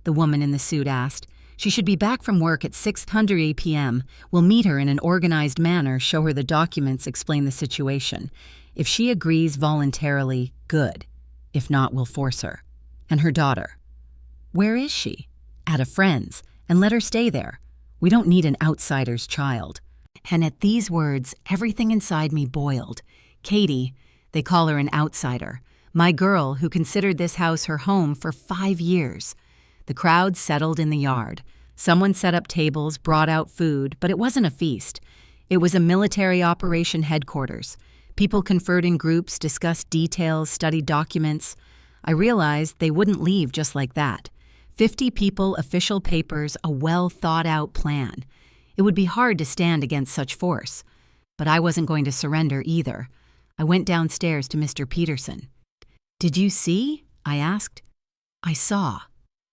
the woman in the suit asked. "She should be back from work at 6:00 p.m. We'll meet her in an organized manner, show her the documents, explain the situation. If she agrees voluntarily, good. If not, we'll force her." "And her daughter?" "Where is she?" "At a friend's, and let her stay there. We don't need an outsider's child." And at these words, everything inside me boiled. Katie, They call her an outsider. My girl, who considered this house her home for 5 years. The crowd settled in the yard. Someone set up tables, brought out food, but it wasn't a feast. It was a military operation headquarters. People conferred in groups, discussed details, studied documents. I realized they wouldn't leave just like that. 50 people, official papers, a well-thought-out plan. It would be hard to stand against such force. But I wasn't going to surrender either. I went downstairs to Mr. Peterson. "Did you see?" I asked. "I saw.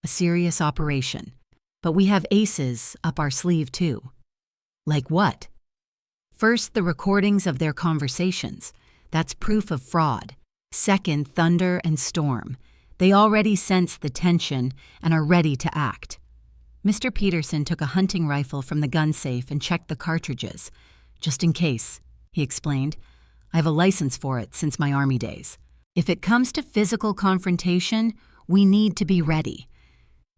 A serious operation. But we have aces up our sleeve too." "Like what?" "First, the recordings of their conversations. That's proof of fraud. Second, thunder and storm. They already sense the tension and are ready to act." Mr. Peterson took a hunting rifle from the gun safe and checked the cartridges. "Just in case," he explained. "I have a license for it since my Army days. If it comes to physical confrontation, we need to be ready.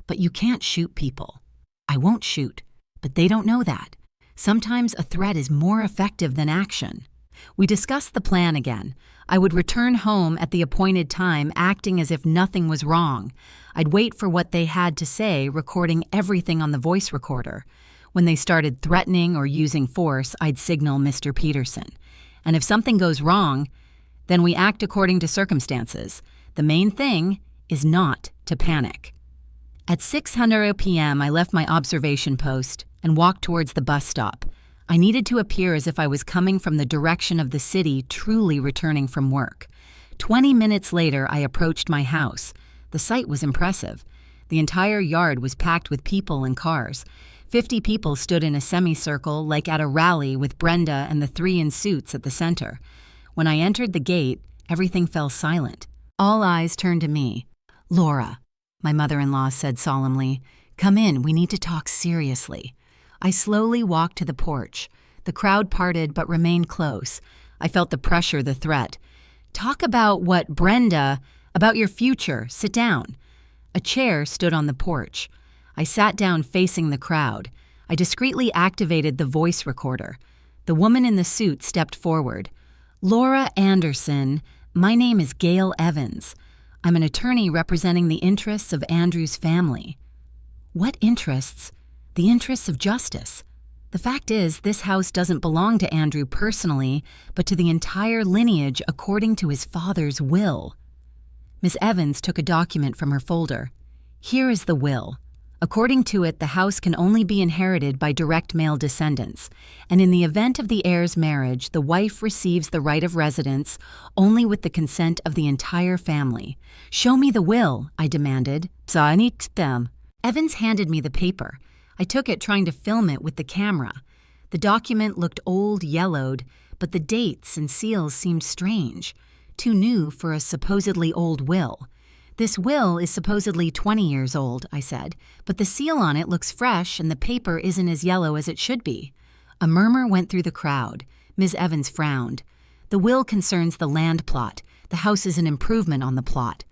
But you can't shoot people." "I won't shoot, but they don't know that. Sometimes a threat is more effective than action." We discussed the plan again. I would return home at the appointed time, acting as if nothing was wrong. I'd wait for what they had to say, recording everything on the voice recorder. When they started threatening or using force, I'd signal Mr. Peterson. And if something goes wrong, then we act according to circumstances. The main thing is not to panic. At 6:00 p.m., I left my observation post and walked towards the bus stop. I needed to appear as if I was coming from the direction of the city, truly returning from work. 20 minutes later, I approached my house. The sight was impressive. The entire yard was packed with people and cars. 50 people stood in a semicircle like at a rally with Brenda and the 3 in suits at the center. When I entered the gate, everything fell silent. All eyes turned to me. "Laura," my mother-in-law said solemnly, "come in, we need to talk seriously." I slowly walked to the porch. The crowd parted but remained close. I felt the pressure, the threat. "Talk about what Brenda, about your future. Sit down." A chair stood on the porch. I sat down facing the crowd. I discreetly activated the voice recorder. The woman in the suit stepped forward. "Laura Anderson, my name is Gail Evans. I'm an attorney representing the interests of Andrew's family." "What interests?" "The interests of justice. The fact is, this house doesn't belong to Andrew personally, but to the entire lineage according to his father's will." Miss Evans took a document from her folder. "Here is the will. According to it, the house can only be inherited by direct male descendants, and in the event of the heir's marriage, the wife receives the right of residence only with the consent of the entire family." "Show me the will," I demanded. Evans handed me the paper. I took it, trying to film it with the camera. The document looked old, yellowed, but the dates and seals seemed strange, too new for a supposedly old will. "This will is supposedly 20 years old," I said, "but the seal on it looks fresh and the paper isn't as yellow as it should be." A murmur went through the crowd. Ms. Evans frowned. "The will concerns the land plot. The house is an improvement on the plot."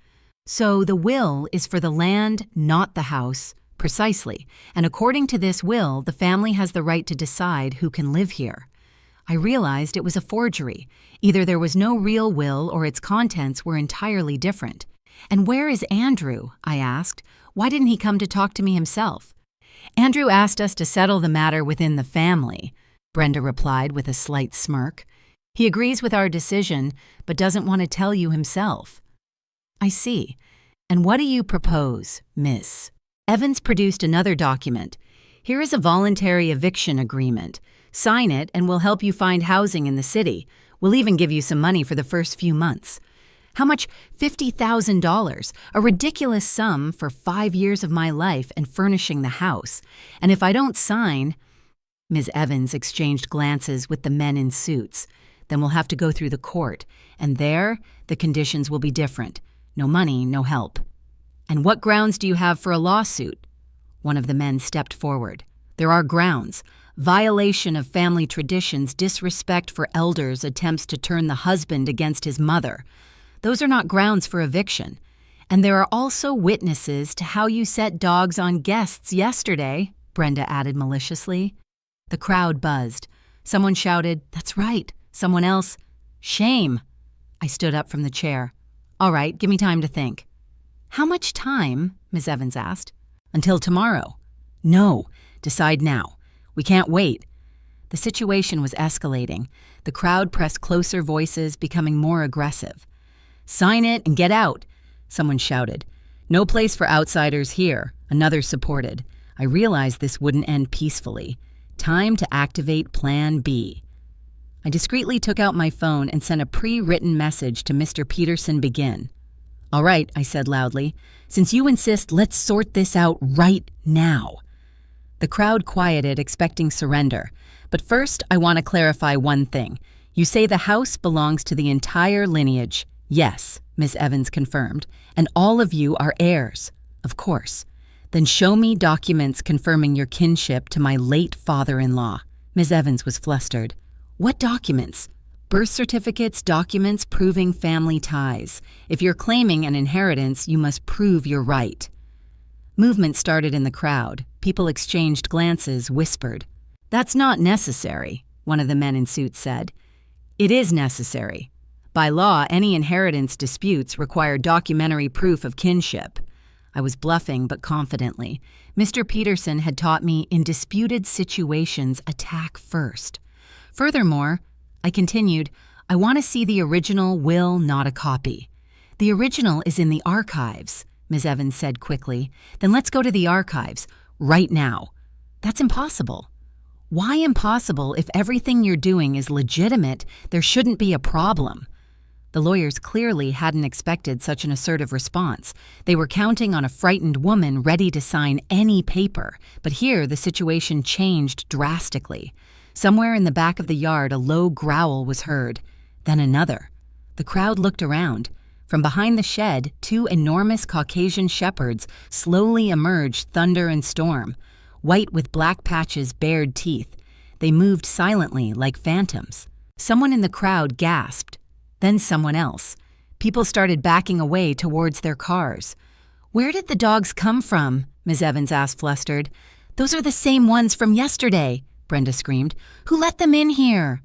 "So the will is for the land, not the house." "Precisely, and according to this will, the family has the right to decide who can live here." I realized it was a forgery. Either there was no real will or its contents were entirely different. "And where is Andrew?" I asked. "Why didn't he come to talk to me himself?" "Andrew asked us to settle the matter within the family," Brenda replied with a slight smirk. "He agrees with our decision, but doesn't want to tell you himself." "I see. And what do you propose, Miss?" Evans produced another document. "Here is a voluntary eviction agreement. Sign it and we'll help you find housing in the city. We'll even give you some money for the first few months." "How much?" $50,000, a ridiculous sum for 5 years of my life and furnishing the house. "And if I don't sign—" Ms. Evans exchanged glances with the men in suits. "Then we'll have to go through the court, and there the conditions will be different. No money, no help." "And what grounds do you have for a lawsuit?" One of the men stepped forward. "There are grounds. Violation of family traditions, disrespect for elders, attempts to turn the husband against his mother. Those are not grounds for eviction. And there are also witnesses to how you set dogs on guests yesterday," Brenda added maliciously. The crowd buzzed. Someone shouted, "That's right." Someone else, "Shame." I stood up from the chair. All right, give me time to think. How much time? Ms. Evans asked. Until tomorrow. No, decide now. We can't wait. The situation was escalating. The crowd pressed closer, voices becoming more aggressive. Sign it and get out, someone shouted. No place for outsiders here, another supported. I realized this wouldn't end peacefully. Time to activate Plan B. I discreetly took out my phone and sent a pre-written message to Mr. Peterson. Begin. All right, I said loudly. Since you insist, let's sort this out right now. The crowd quieted, expecting surrender. But first, I want to clarify one thing. You say the house belongs to the entire lineage. Yes, Ms. Evans confirmed. And all of you are heirs. Of course. Then show me documents confirming your kinship to my late father-in-law. Ms. Evans was flustered. What documents? Birth certificates, documents proving family ties. If you're claiming an inheritance, you must prove you're right. Movement started in the crowd. People exchanged glances, whispered. That's not necessary, one of the men in suits said. It is necessary. By law, any inheritance disputes require documentary proof of kinship. I was bluffing, but confidently. Mr. Peterson had taught me in disputed situations, attack first. Furthermore, I continued, I want to see the original will, not a copy. The original is in the archives, Ms. Evans said quickly. Then let's go to the archives, right now. That's impossible. Why impossible? If everything you're doing is legitimate, there shouldn't be a problem. The lawyers clearly hadn't expected such an assertive response. They were counting on a frightened woman ready to sign any paper, but here the situation changed drastically. Somewhere in the back of the yard, a low growl was heard, then another. The crowd looked around. From behind the shed, two enormous Caucasian shepherds slowly emerged, thunder and storm. White with black patches, bared teeth. They moved silently like phantoms. Someone in the crowd gasped. Then someone else. People started backing away towards their cars. Where did the dogs come from? Ms. Evans asked, flustered. Those are the same ones from yesterday, Brenda screamed. Who let them in here?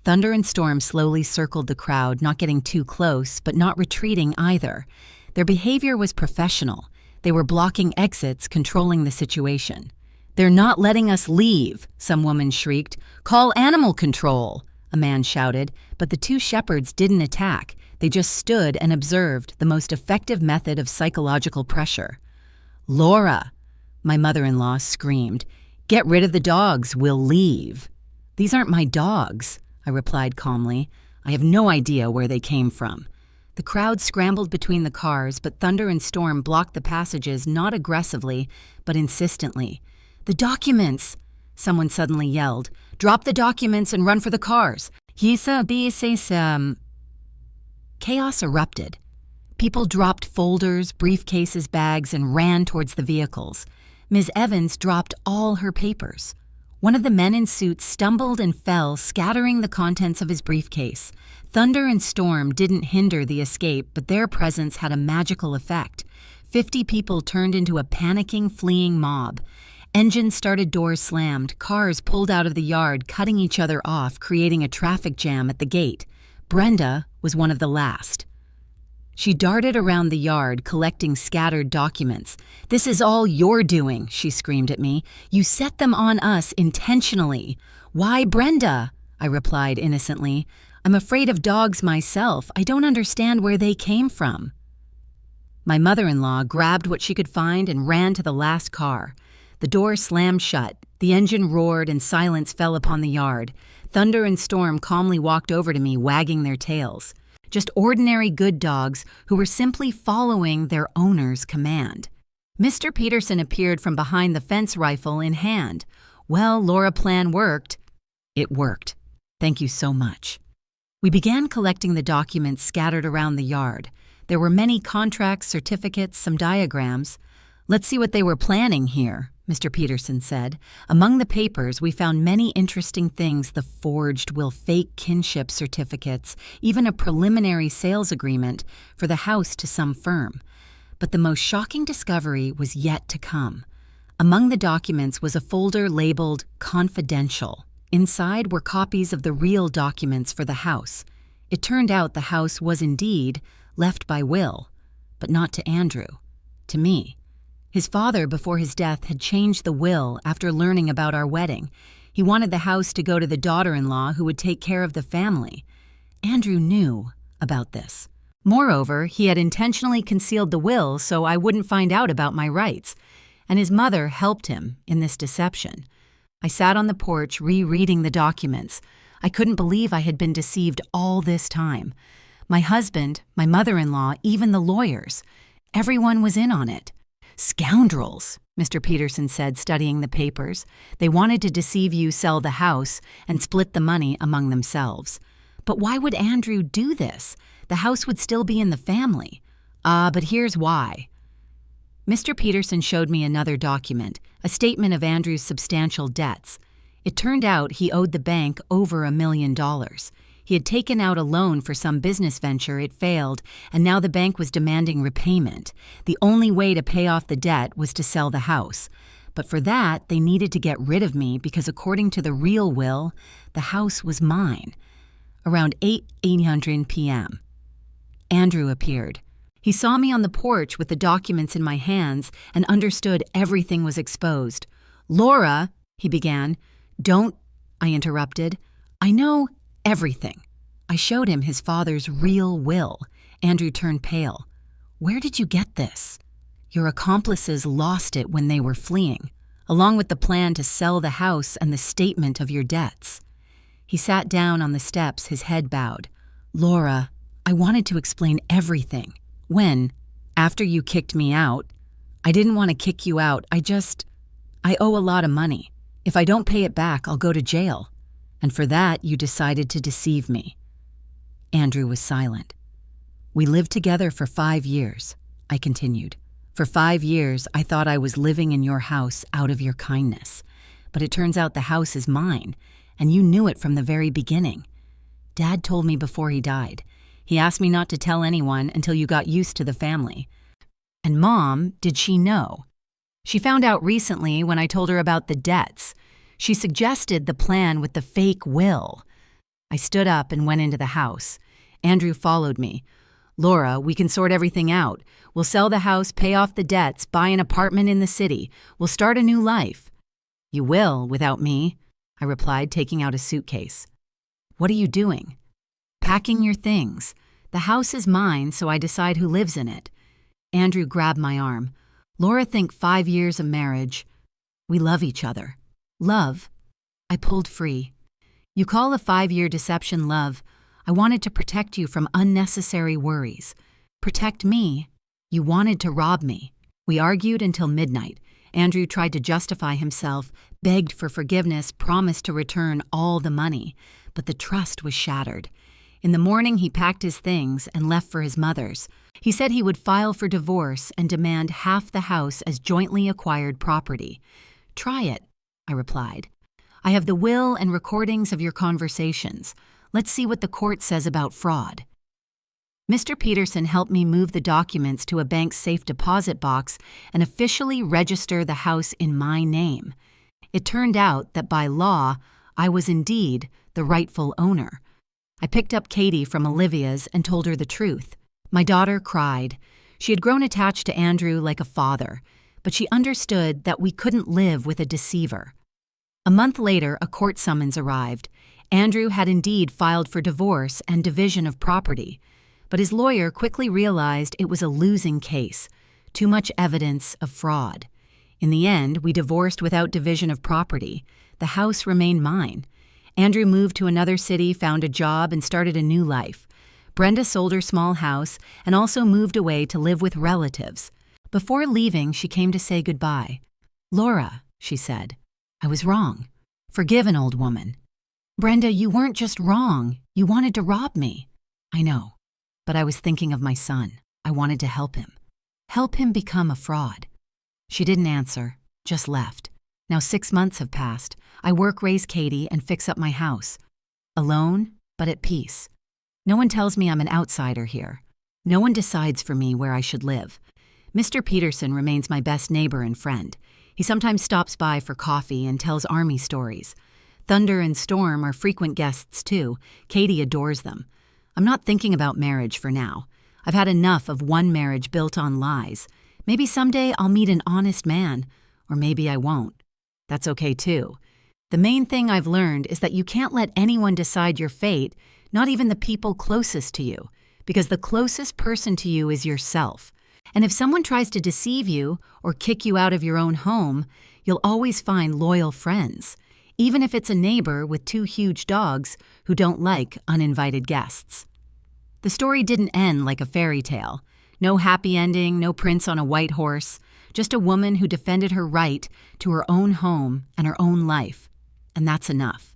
Thunder and storm slowly circled the crowd, not getting too close, but not retreating either. Their behavior was professional. They were blocking exits, controlling the situation. They're not letting us leave, some woman shrieked. Call animal control, a man shouted, but the two shepherds didn't attack. They just stood and observed, the most effective method of psychological pressure. Laura, my mother-in-law screamed. Get rid of the dogs, we'll leave. These aren't my dogs, I replied calmly. I have no idea where they came from. The crowd scrambled between the cars, but thunder and storm blocked the passages not aggressively, but insistently. The documents! Someone suddenly yelled. Drop the documents and run for the cars. Chaos erupted. People dropped folders, briefcases, bags, and ran towards the vehicles. Ms. Evans dropped all her papers. One of the men in suits stumbled and fell, scattering the contents of his briefcase. Thunder and storm didn't hinder the escape, but their presence had a magical effect. 50 people turned into a panicking, fleeing mob. Engines started, doors slammed, cars pulled out of the yard, cutting each other off, creating a traffic jam at the gate. Brenda was one of the last. She darted around the yard, collecting scattered documents. This is all you're doing, she screamed at me. You set them on us intentionally. Why Brenda? I replied innocently. I'm afraid of dogs myself. I don't understand where they came from. My mother-in-law grabbed what she could find and ran to the last car. The door slammed shut. The engine roared and silence fell upon the yard. Thunder and storm calmly walked over to me, wagging their tails. Just ordinary good dogs who were simply following their owner's command. Mr. Peterson appeared from behind the fence, rifle in hand. Well, Laura plan worked. It worked. Thank you so much. We began collecting the documents scattered around the yard. There were many contracts, certificates, some diagrams. Let's see what they were planning here, Mr. Peterson said. Among the papers, we found many interesting things: the forged will fake kinship certificates, even a preliminary sales agreement for the house to some firm. But the most shocking discovery was yet to come. Among the documents was a folder labeled Confidential. Inside were copies of the real documents for the house. It turned out the house was indeed left by will, but not to Andrew, to me. His father, before his death, had changed the will after learning about our wedding. He wanted the house to go to the daughter-in-law who would take care of the family. Andrew knew about this. Moreover, he had intentionally concealed the will so I wouldn't find out about my rights, and his mother helped him in this deception. I sat on the porch rereading the documents. I couldn't believe I had been deceived all this time. My husband, my mother-in-law, even the lawyers. Everyone was in on it. Scoundrels, Mr. Peterson said, studying the papers. They wanted to deceive you, sell the house, and split the money among themselves. But why would Andrew do this? The house would still be in the family. But here's why. Mr. Peterson showed me another document, a statement of Andrew's substantial debts. It turned out he owed the bank over $1 million. He had taken out a loan for some business venture, it failed, and now the bank was demanding repayment. The only way to pay off the debt was to sell the house. But for that, they needed to get rid of me because according to the real will, the house was mine. Around 8:00 p.m., Andrew appeared. He saw me on the porch with the documents in my hands and understood everything was exposed. "Laura," he began. "Don't," I interrupted. "I know everything." I showed him his father's real will. Andrew turned pale. "Where did you get this?" "Your accomplices lost it when they were fleeing, along with the plan to sell the house and the statement of your debts." He sat down on the steps, his head bowed. "Laura, I wanted to explain everything. After you kicked me out, I didn't want to kick you out. I owe a lot of money. If I don't pay it back, I'll go to jail. And for that, you decided to deceive me." Andrew was silent. "We lived together for 5 years," I continued. "For 5 years, I thought I was living in your house out of your kindness. But it turns out the house is mine, and you knew it from the very beginning. Dad told me before he died. He asked me not to tell anyone until you got used to the family. And Mom, did she know? She found out recently when I told her about the debts. She suggested the plan with the fake will." I stood up and went into the house. Andrew followed me. "Laura, we can sort everything out. We'll sell the house, pay off the debts, buy an apartment in the city. We'll start a new life." "You will, without me," I replied, taking out a suitcase. "What are you doing?" "Packing your things. The house is mine, so I decide who lives in it." Andrew grabbed my arm. "Laura, think 5 years of marriage. We love each other." "Love?" I pulled free. "You call a 5-year deception love. I wanted to protect you from unnecessary worries. Protect me. You wanted to rob me." We argued until midnight. Andrew tried to justify himself, begged for forgiveness, promised to return all the money. But the trust was shattered. In the morning, he packed his things and left for his mother's. He said he would file for divorce and demand half the house as jointly acquired property. "Try it," I replied. "I have the will and recordings of your conversations. Let's see what the court says about fraud." Mr. Peterson helped me move the documents to a bank's safe deposit box and officially register the house in my name. It turned out that by law, I was indeed the rightful owner. I picked up Katie from Olivia's and told her the truth. My daughter cried. She had grown attached to Andrew like a father, but she understood that we couldn't live with a deceiver. A month later, a court summons arrived. Andrew had indeed filed for divorce and division of property, but his lawyer quickly realized it was a losing case, too much evidence of fraud. In the end, we divorced without division of property. The house remained mine. Andrew moved to another city, found a job, and started a new life. Brenda sold her small house and also moved away to live with relatives. Before leaving, she came to say goodbye. "Laura," she said, "I was wrong. Forgive an old woman." "Brenda, you weren't just wrong. You wanted to rob me." "I know, but I was thinking of my son. I wanted to help him. Help him become a fraud." She didn't answer, just left. Now 6 months have passed. I work, raise Katie, and fix up my house. Alone, but at peace. No one tells me I'm an outsider here. No one decides for me where I should live. Mr. Peterson remains my best neighbor and friend. He sometimes stops by for coffee and tells army stories. Thunder and Storm are frequent guests too. Katie adores them. I'm not thinking about marriage for now. I've had enough of one marriage built on lies. Maybe someday I'll meet an honest man, or maybe I won't. That's okay too. The main thing I've learned is that you can't let anyone decide your fate, not even the people closest to you, because the closest person to you is yourself. And if someone tries to deceive you or kick you out of your own home, you'll always find loyal friends, even if it's a neighbor with 2 huge dogs who don't like uninvited guests. The story didn't end like a fairy tale. No happy ending, no prince on a white horse, just a woman who defended her right to her own home and her own life. And that's enough.